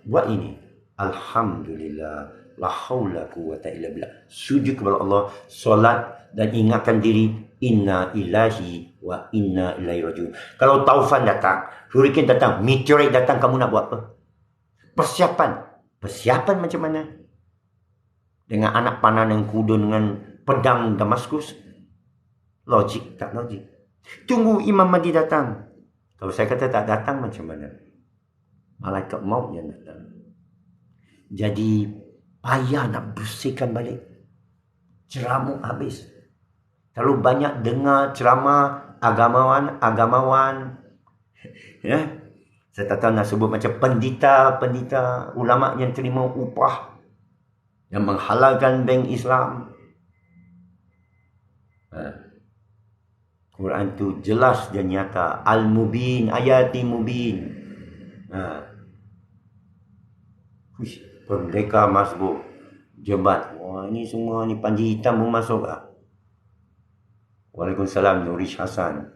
buat ini. Alhamdulillah. La haula quwwata illa billah. Sujud kepada Allah. Solat dan ingatkan diri. Inna ilahi wa inna ilaihi rajiun. Kalau taufan datang, hurricane datang, meteorit datang, kamu nak buat apa? Persiapan macam mana? Dengan anak panah dan kuda dengan pedang Damaskus? Logik tak logik? Tunggu Imam Mahdi datang. Kalau saya kata tak datang macam mana? Malaikat maut yang datang. Jadi payah nak bersihkan balik. Ceramuk habis. Terlalu banyak dengar ceramah agamawan. Ya. Saya tak tahu nak sebut macam pendeta, ulama yang terima upah, yang menghalalkan bank Islam. Quran tu jelas dan nyata. Al-Mubin, ayati mubin. Pendeka masbuk. Jebat. Wah, ini semua ni panji hitam pun masuk lah. Waalaikumsalam, Nurish Hassan.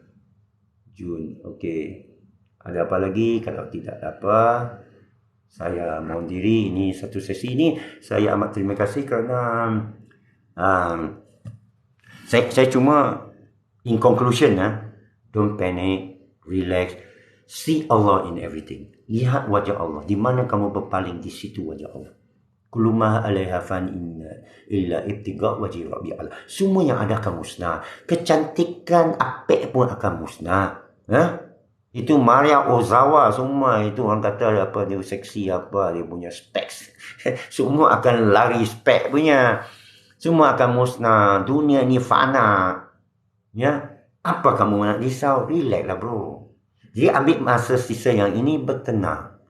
Jun, okey. Ada apa lagi? Kalau tidak ada apa, saya mohon diri. Ini satu sesi ini. Saya amat terima kasih kerana saya cuma in conclusion, don't panic, relax. See Allah in everything. Lihat wajah Allah. Di mana kamu berpaling, di situ wajah Allah. Kullu ma 'alaiha fan illa ibtigha wajhi rabbil ala. Semua yang ada akan musnah. Kecantikan apek pun akan musnah. Itu Maria Ozawa semua itu orang kata apa dia seksi apa dia punya specs. Semua akan lari spek punya. Semua akan musnah. Dunia ni fana. Ya. Apa kamu nak risau? Relax lah bro. Jadi ambil masa sisa yang ini bertenang.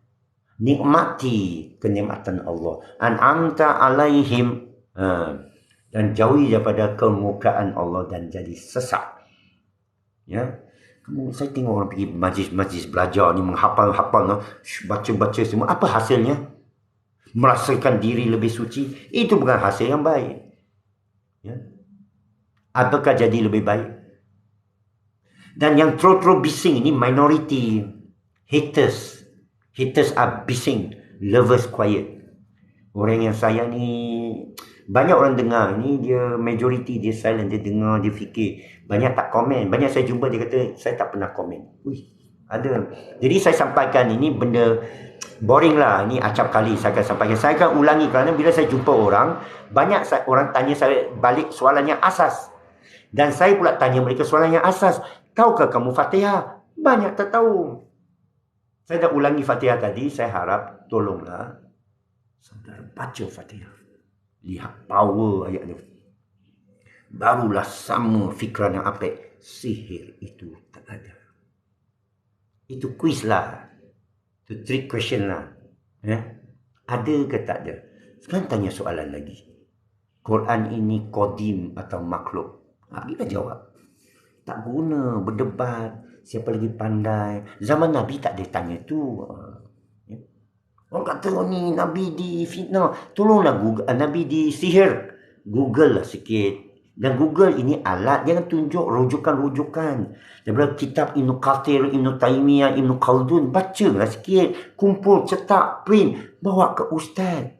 Nikmati kenikmatan Allah. An'amta alaihim. Dan jauhi daripada kemukaan Allah dan jadi sesak. Ya. Saya tengok orang pergi majlis-majlis belajar ni menghafal-hafal, baca-baca semua. Apa hasilnya? Merasakan diri lebih suci. Itu bukan hasil yang baik. Ya. Apakah jadi lebih baik? Dan yang terus bising ini minority. Haters. Haters are bising. Lovers quiet. Orang yang saya ni, banyak orang dengar. Ini dia majority, dia silent. Dia dengar, dia fikir. Banyak tak komen. Banyak saya jumpa dia kata, saya tak pernah komen. Ada. Jadi saya sampaikan ini benda boring lah. Ini acap kali saya akan sampaikan. Saya akan ulangi kerana bila saya jumpa orang, banyak orang tanya saya balik soalan yang asas. Dan saya pula tanya mereka soalan yang asas. Tahukah kamu Fatihah? Banyak tak tahu. Saya dah ulangi Fatihah tadi. Saya harap tolonglah saudara baca Fatihah. Lihat power ayat ni. Barulah sama fikiran yang apek. Sihir itu tak ada. Itu quiz lah. Itu trick question lah. Ada ke tak ada? Sekarang tanya soalan lagi. Quran ini qadim atau makhluk? Kita jawab. Tak guna berdebat. Siapa lagi pandai. Zaman Nabi tak ada tanya tu. Orang kata ni Nabi di fitnah. Tolonglah Google, Nabi di sihir. Google lah sikit. Dan Google ini alat. Jangan tunjuk rujukan-rujukan. Daripada kitab Ibn Kathir, Ibn Taymiyah, Ibn Khaldun. Bacalah sikit. Kumpul, cetak, print. Bawa ke ustaz.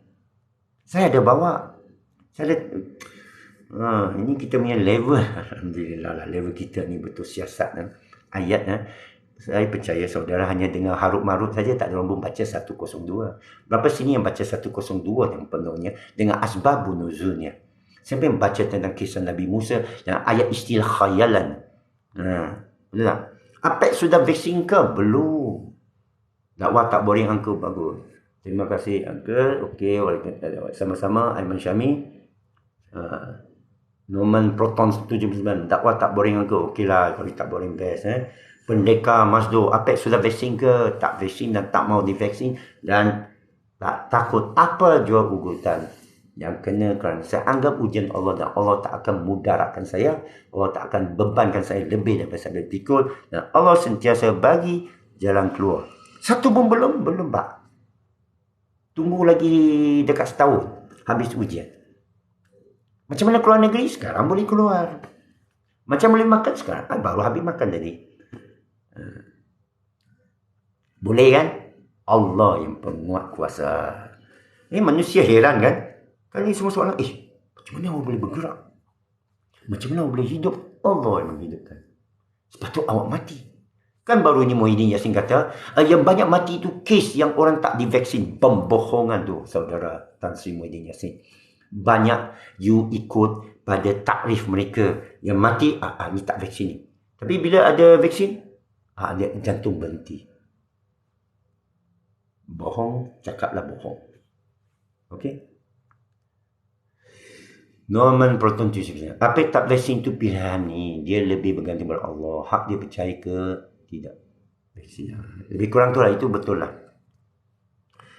Saya ada bawa. Saya ada... ini kita punya level. Alhamdulillah lah. Level kita ni betul siasat. Ayat. Saya percaya saudara hanya dengar harut-marut saja, tak ada orang pun baca 102. Berapa sini yang baca 102 yang penuhnya dengan asbabun nuzulnya. Siapa yang baca tentang kisah Nabi Musa yang ayat istilah khayalan? Betul tak? Apek sudah vaksin ke? Belum. Dakwah tak boring angka bagus. Terima kasih Uncle. Okey, sama-sama Aiman Syami. Norman Proton 79. Dakwah tak boring Uncle. Okeylah, kalau tak boring best. Pendekar Masdo, Apek sudah vaksin ke? Tak vaksin dan tak mau divaksin dan tak takut apa jua ugutan yang kena kerana saya anggap ujian Allah dan Allah tak akan mudaratkan saya. Allah tak akan bebankan saya lebih daripada saya pikul dan Allah sentiasa bagi jalan keluar. Satu pun belum Pak. Tunggu lagi dekat setahun habis ujian. Macam mana keluar negeri? Sekarang boleh keluar. Macam boleh makan sekarang? Baru habis makan tadi. Boleh kan? Allah yang penguat kuasa. Ini manusia heran kan? Kan ini semua soalan. Macam mana awak boleh bergerak? Macam mana awak boleh hidup? Allah yang menghidupkan. Sepatut awak mati. Kan baru ini Muhyiddin Yassin kata, yang banyak mati itu kes yang orang tak divaksin. Pembohongan tu, saudara Tan Sri Muhyiddin Yassin. Banyak you ikut pada takrif mereka. Yang mati, ni tak vaksin ni. Tapi bila ada vaksin, dia jantung berhenti. Bohong, cakaplah bohong. Okey? Norman Proton 79. Apa tak vaksin tu pilihan ni. Dia lebih bergantung pada Allah. Hak dia percaya ke tidak. Vaksin. Lebih kurang tu lah. Itu betul lah.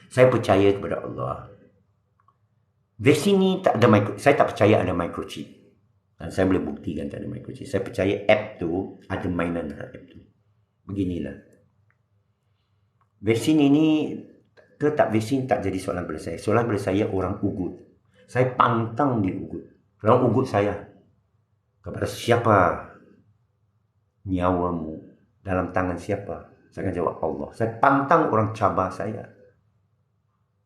Saya percaya kepada Allah. Vaksin ni tak ada saya tak percaya ada microchip. Dan saya boleh buktikan tak ada microchip. Saya percaya app tu ada mainan app tu. Beginilah. Vaksin ini ke tak vaksin tak jadi soalan pada saya. Soalan pada saya orang Ugut. Saya pantang di Ugut. Orang Ugut saya. Kepada siapa nyawamu? Dalam tangan siapa? Saya akan jawab Allah. Saya pantang orang cabar saya.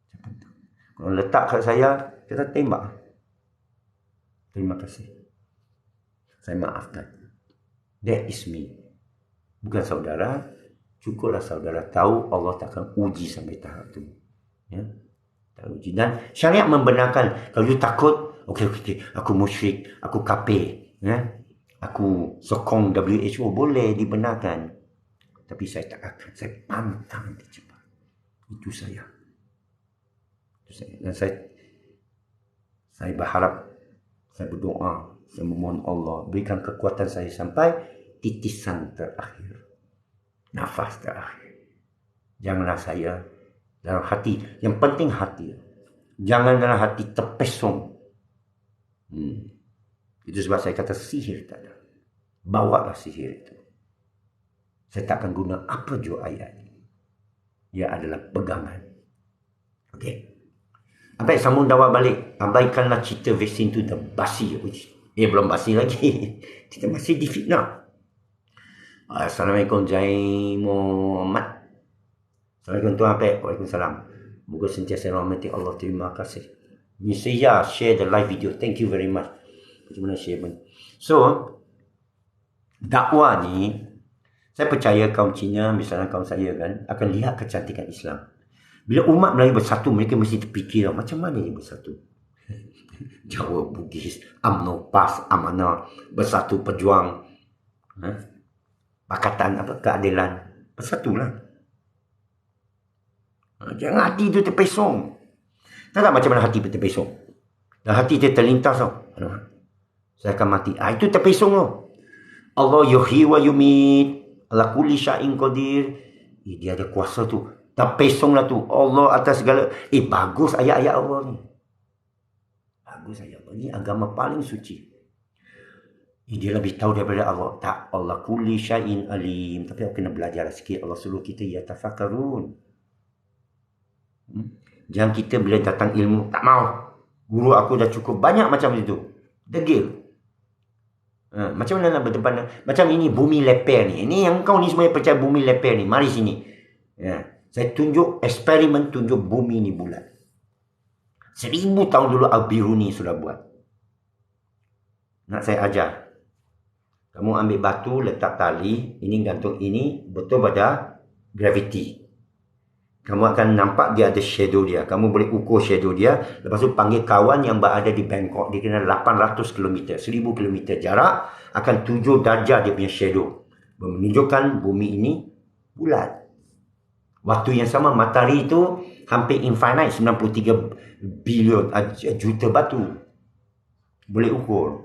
Saya pantang. Kalau letak kat saya, kita tembak. Terima kasih. Saya maafkan. That is me. Bukan saudara. Cukuplah saudara tahu Allah tak akan uji sampai tahap tu. Ya? Tak uji. Dan syariat membenarkan. Kalau you takut, okey, aku musyrik, aku kafir. Ya? Aku sokong WHO, boleh dibenarkan. Tapi saya tak akan. Saya pantang dijebak. Itu saya. Dan saya berharap, saya berdoa, saya memohon Allah berikan kekuatan saya sampai titisan terakhir. Nafas terakhir. Janganlah saya dalam hati. Yang penting hati. Jangan dalam hati terpesong. Itu sebab saya kata sihir tak ada. Bawalah sihir itu. Saya tak akan guna apa jua ayat. Ia adalah pegangan. Okey. Sampai sambung dakwah balik. Abaikanlah cerita vaksin tu dah basi. Belum basi lagi. Kita masih difitnah. Assalamualaikum Jai Muhammad. Assalamualaikum Tuan Apek. Waalaikumsalam. Moga sentiasa rahmati Allah. Terima kasih. Saya share the live video. Thank you very much. Macam mana share pun. So, dakwah ni, saya percaya kaum Cina, misalnya kaum saya kan, akan lihat kecantikan Islam. Bila umat Melayu bersatu, mereka mesti terfikir, macam mana dia bersatu? Jawa, Bugis, UMNO, PAS, Amanah, bersatu pejuang. Pakatan, keadilan. Bersatulah. Jangan hati tu terpesong. Tak macam mana hati terpesong. Dan hati dia terlintas tau. Saya akan mati. Itu terpesong tau. Allah yuhyi wa yumit. Ala kulli syai'in qadir. Dia ada kuasa tu. Terpesonglah tu. Allah atas segala. Bagus ayat-ayat Allah ni. Bagus ayat Allah ni. Agama paling suci. Dia lebih tahu daripada Allah. Tak. Allah kulli syai'in alim. Tapi aku kena belajar sikit. Allah suruh kita yatafakkarun. Jangan kita bila datang ilmu. Tak mau. Guru aku dah cukup banyak macam itu. Degil. Macam mana nak berdepan? Macam ini bumi leper ni. Ini yang kau ni semuanya percaya bumi leper ni. Mari sini. Saya tunjuk eksperimen tunjuk bumi ni bulat. 1000 tahun dulu Al-Biruni sudah buat. Nak saya ajar. Kamu ambil batu, letak tali. Ini gantung ini. Betul pada gravity. Kamu akan nampak dia ada shadow dia. Kamu boleh ukur shadow dia. Lepas tu panggil kawan yang berada di Bangkok. Dia kena 800 km. 1000 km jarak. Akan 7 darjah dia punya shadow. Menunjukkan bumi ini bulat. Waktu yang sama matahari itu hampir infinite, 93 bilion juta batu. Boleh ukur.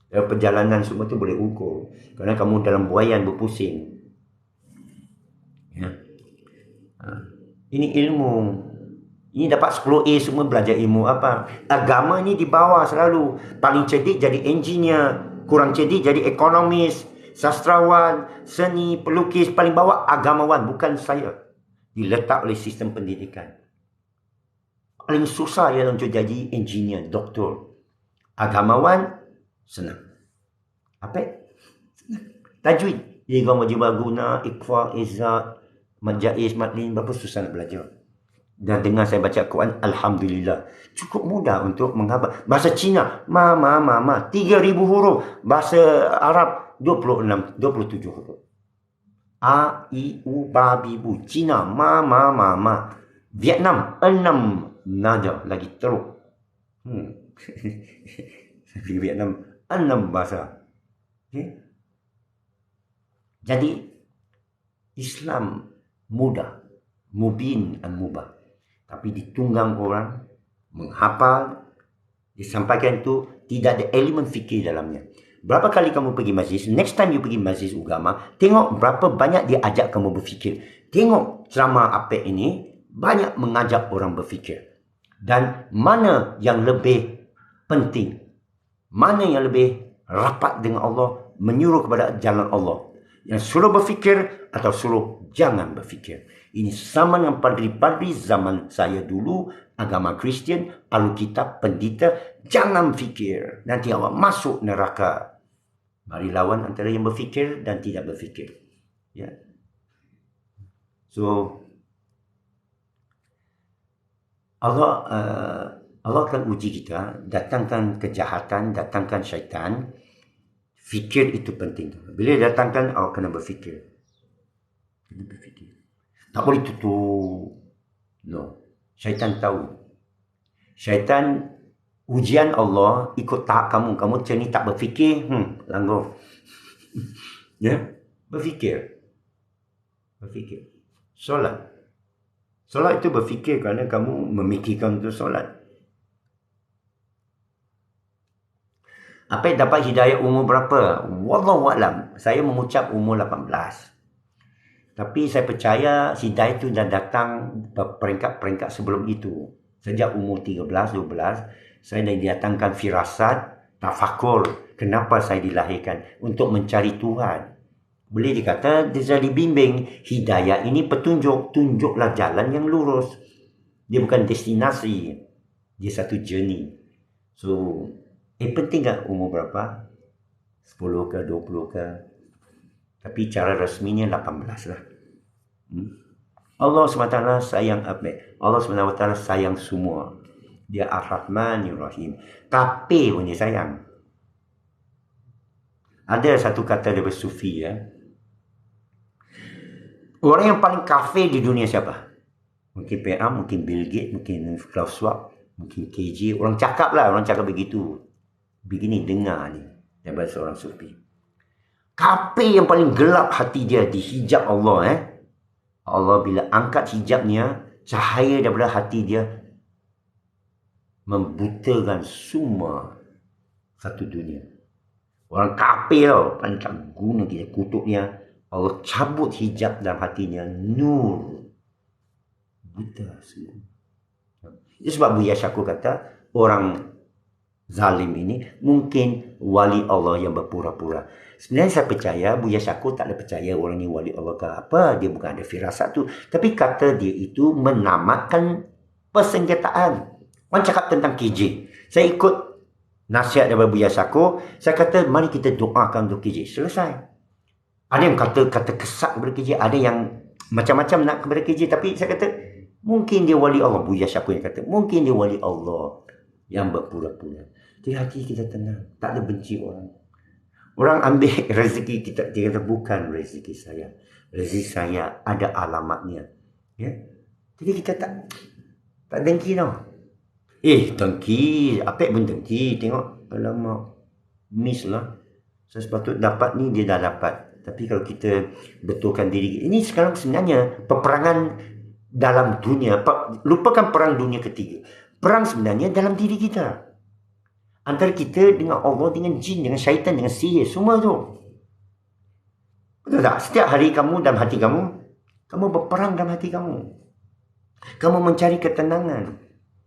Perjalanan semua tu boleh ukur. Kerana kamu dalam buaian berpusing. Ya. Ini ilmu. Ini dapat 10A semua belajar ilmu apa? Agama ni di bawah selalu. Paling cerdik jadi engineer, kurang cerdik jadi ekonomis, sastrawan, seni, pelukis. Paling bawah agamawan, bukan saya. Diletak oleh sistem pendidikan. Paling susah ialah untuk jadi engineer, doktor. Agamawan, senang. Apa? Tajwid. Liga Majibah Guna, Iqfa, Izzat, Majais, Matlin, berapa susah nak belajar. Dan dengar saya baca Quran, Alhamdulillah. Cukup mudah untuk menghafal. Bahasa Cina, ma, 3,000 huruf. Bahasa Arab, 27 huruf. A, I, U, Ba, Bi, Bu. Cina, ma. Vietnam, 6 nada. Lagi teruk. Di Vietnam, 6 bahasa. Okay? Jadi, Islam mudah. Mubin dan mubah. Tapi ditunggang orang, menghafal, disampaikan tu tidak ada elemen fikir dalamnya. Berapa kali kamu pergi majlis, next time you pergi majlis agama, tengok berapa banyak dia ajak kamu berfikir. Tengok ceramah apa ini, banyak mengajak orang berfikir. Dan mana yang lebih penting, mana yang lebih rapat dengan Allah, menyuruh kepada jalan Allah. Yang suruh berfikir atau suruh jangan berfikir. Ini sama dengan padri-padri zaman saya dulu, agama Kristian, Alkitab, pendeta, jangan fikir. Nanti awak masuk neraka. Mari lawan antara yang berfikir dan tidak berfikir. Ya. So, Allah akan uji kita, datangkan kejahatan, datangkan syaitan. Fikir itu penting. Bila datangkan, awak kena berfikir. Kena berfikir. Tak boleh tutup. No. Syaitan tahu. Syaitan ujian Allah ikut tahap kamu. Kamu macam ni tak berfikir, langgar. Ya? Berfikir. Berfikir. Solat. Solat itu berfikir kerana kamu memikirkan untuk solat. Apa yang dapat hidayah umur berapa? Wallahualam. Saya mengucap umur 18. Tapi saya percaya hidayah itu dah datang peringkat-peringkat sebelum itu. Sejak umur 13, 12, saya dah didatangkan firasat, tafakur. Kenapa saya dilahirkan? Untuk mencari Tuhan. Boleh dikata, dia dibimbing. Hidayah ini petunjuk. Tunjuklah jalan yang lurus. Dia bukan destinasi. Dia satu journey. So, penting tak umur berapa? 10 ke, 20 ke? Tapi cara resminya 18 lah. Allah SWT sayang apa? Allah SWT sayang semua. Dia Ar-Rahmanir-Rahim. Tapi pun dia sayang. Ada satu kata daripada Sufi ya. Orang yang paling kafir di dunia siapa? Mungkin PM, mungkin Bill Gates, mungkin Klaus Schwab, mungkin KJ. Orang cakap lah, orang cakap begitu. Begini dengar ni daripada seorang Sufi. Kafir yang paling gelap hati dia dihijab Allah. Allah bila angkat hijabnya, cahaya daripada hati dia membutakan semua satu dunia. Orang kafir tau, paling tak guna kita kutuk dia. Allah cabut hijab dalam hatinya, nur. Buta semua. Itu sebab Buya Syakur kata, orang zalim ini mungkin wali Allah yang berpura-pura. Sebenarnya saya percaya Buya Syakur tak ada percaya orang ni wali Allah ke apa. Dia bukan ada firasat tu. Tapi kata dia itu menamatkan persengketaan. Orang cakap tentang KJ. Saya ikut nasihat daripada Buya Syakur. Saya kata mari kita doakan untuk KJ. Selesai. Ada yang kata kesak kepada KJ. Ada yang macam-macam nak kepada KJ. Tapi saya kata mungkin dia wali Allah. Buya Syakur yang kata mungkin dia wali Allah yang berpura-pura. Jadi hati kita tenang. Tak ada benci orang. Orang ambil rezeki kita, dia kata bukan rezeki saya. Rezeki saya ada alamatnya. Ya. Jadi kita tak dengki tau. Dengki. Apa pun dengki. Tengok, alamak. Miss lah. Saya sepatut dapat ni, dia dah dapat. Tapi kalau kita betulkan diri. Ini sekarang sebenarnya peperangan dalam dunia, lupakan perang dunia ketiga. Perang sebenarnya dalam diri kita. Antara kita dengan Allah, dengan jin, dengan syaitan, dengan sihir, semua tu. Betul tak? Setiap hari kamu dalam hati kamu berperang dalam hati kamu. Kamu mencari ketenangan.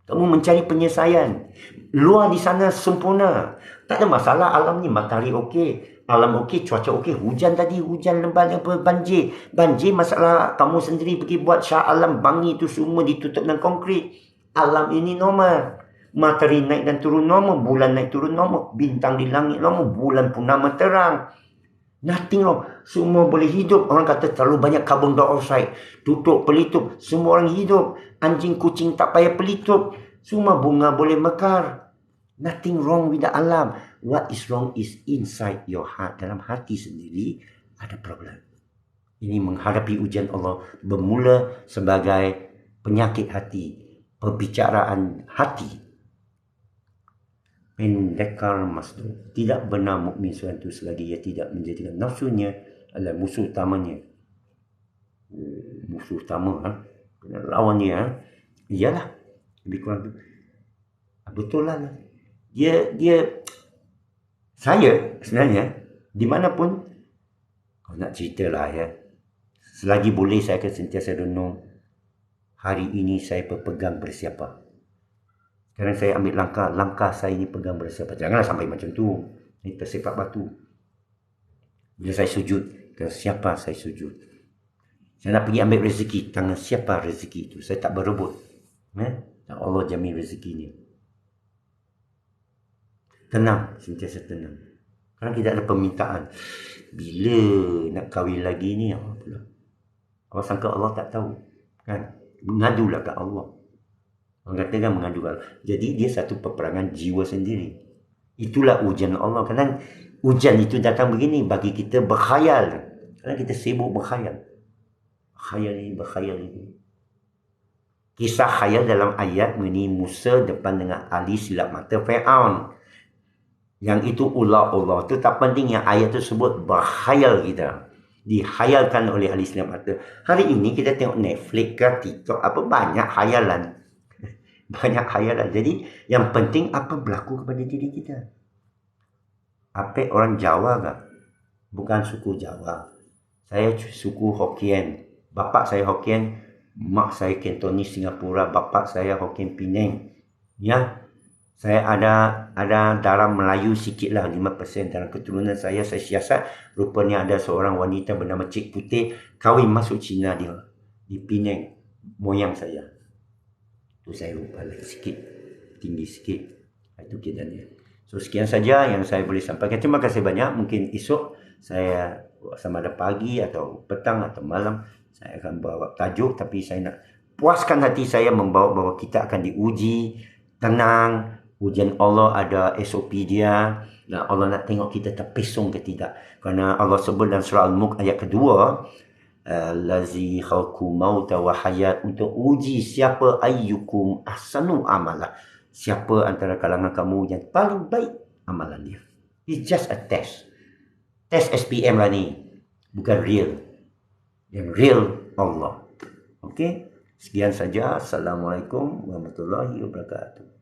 Kamu mencari penyelesaian. Luar di sana sempurna. Tak ada masalah, alam ni matahari okey. Alam okey, cuaca okey. Hujan tadi, hujan lebat, banjir. Banjir masalah kamu sendiri pergi buat Shah Alam. Bangi tu semua ditutup dengan konkrit. Alam ini normal. Matahari naik dan turun normal. Bulan naik turun normal. Bintang di langit normal. Bulan purnama terang. Nothing wrong. Semua boleh hidup. Orang kata terlalu banyak carbon dioxide. Tutup, pelitup. Semua orang hidup. Anjing, kucing tak payah pelitup. Semua bunga boleh mekar. Nothing wrong with the alam. What is wrong is inside your heart. Dalam hati sendiri ada problem. Ini menghadapi ujian Allah bermula sebagai penyakit hati. Perbicaraan hati. Pendekar masduk. Tidak benar mukmin seorang itu selagi ia tidak menjadikan nafsunya adalah musuh utamanya. Musuh utama, lawannya ialah lebih kurang tu. Betul lah. Saya sebenarnya dimanapun, kalau nak cerita lah ya, selagi boleh saya akan sentiasa renung, hari ini saya berpegang bersiapa. Sekarang saya ambil langkah saya ini pegang bersiapa. Janganlah sampai macam tu. Ini tersepak batu. Bila saya sujud, ke siapa saya sujud. Saya nak pergi ambil rezeki, tangan siapa rezeki itu. Saya tak berebut. Allah jamin rezeki ni. Tenang, sentiasa tenang. Kerana tidak ada permintaan. Bila nak kahwin lagi ni, apa pula? Awak sangka Allah tak tahu? Kan? Mengadulah kat Allah. Orang katakan mengadu Allah. Jadi dia satu peperangan jiwa sendiri. Itulah ujian Allah. Kadang ujian itu datang begini bagi kita berkhayal. Kadang kita sibuk berkhayal. Berkhayal ini. Kisah khayal dalam ayat mengenai Musa depan dengan Ali silap mata Fir'aun. Yang itu ulah-ulah. Itu tak penting yang ayat itu sebut berkhayal kita. Dihayalkan oleh Ali silap mata. Hari ini kita tengok Netflix ke TikTok. Apa banyak khayalan. Banyak khayalan. Jadi yang penting apa berlaku kepada diri kita. Apa orang Jawa ke? Bukan suku Jawa. Saya suku Hokkien. Bapak saya Hokkien, mak saya Cantonese Singapura, bapak saya Hokkien Penang. Ya. Saya ada darah Melayu sikitlah, 5% dalam keturunan saya siasat. Rupanya ada seorang wanita bernama Cik Putih kahwin masuk Cina dia di Penang, moyang saya. Tu saya lupa lagi sikit, tinggi sikit. Itu keadaannya. So sekian saja yang saya boleh sampaikan. Terima kasih banyak. Mungkin esok saya sama ada pagi atau petang atau malam saya akan bawa tajuk, tapi saya nak puaskan hati saya membawa bahawa kita akan diuji. Tenang, ujian Allah ada SOP dia. Dan Allah nak tengok kita terpesong ke tidak. Kerana Allah sebut dalam surah Al-Mulk ayat kedua, Lazi khalqu mauta wa hayat, untuk uji siapa ayyukum ahsanu amala, siapa antara kalangan kamu yang paling baik amalan dia. It's just a test. Test SPM lah ni, bukan real. Yang real Allah. Okey, sekian saja. Assalamualaikum warahmatullahi wabarakatuh.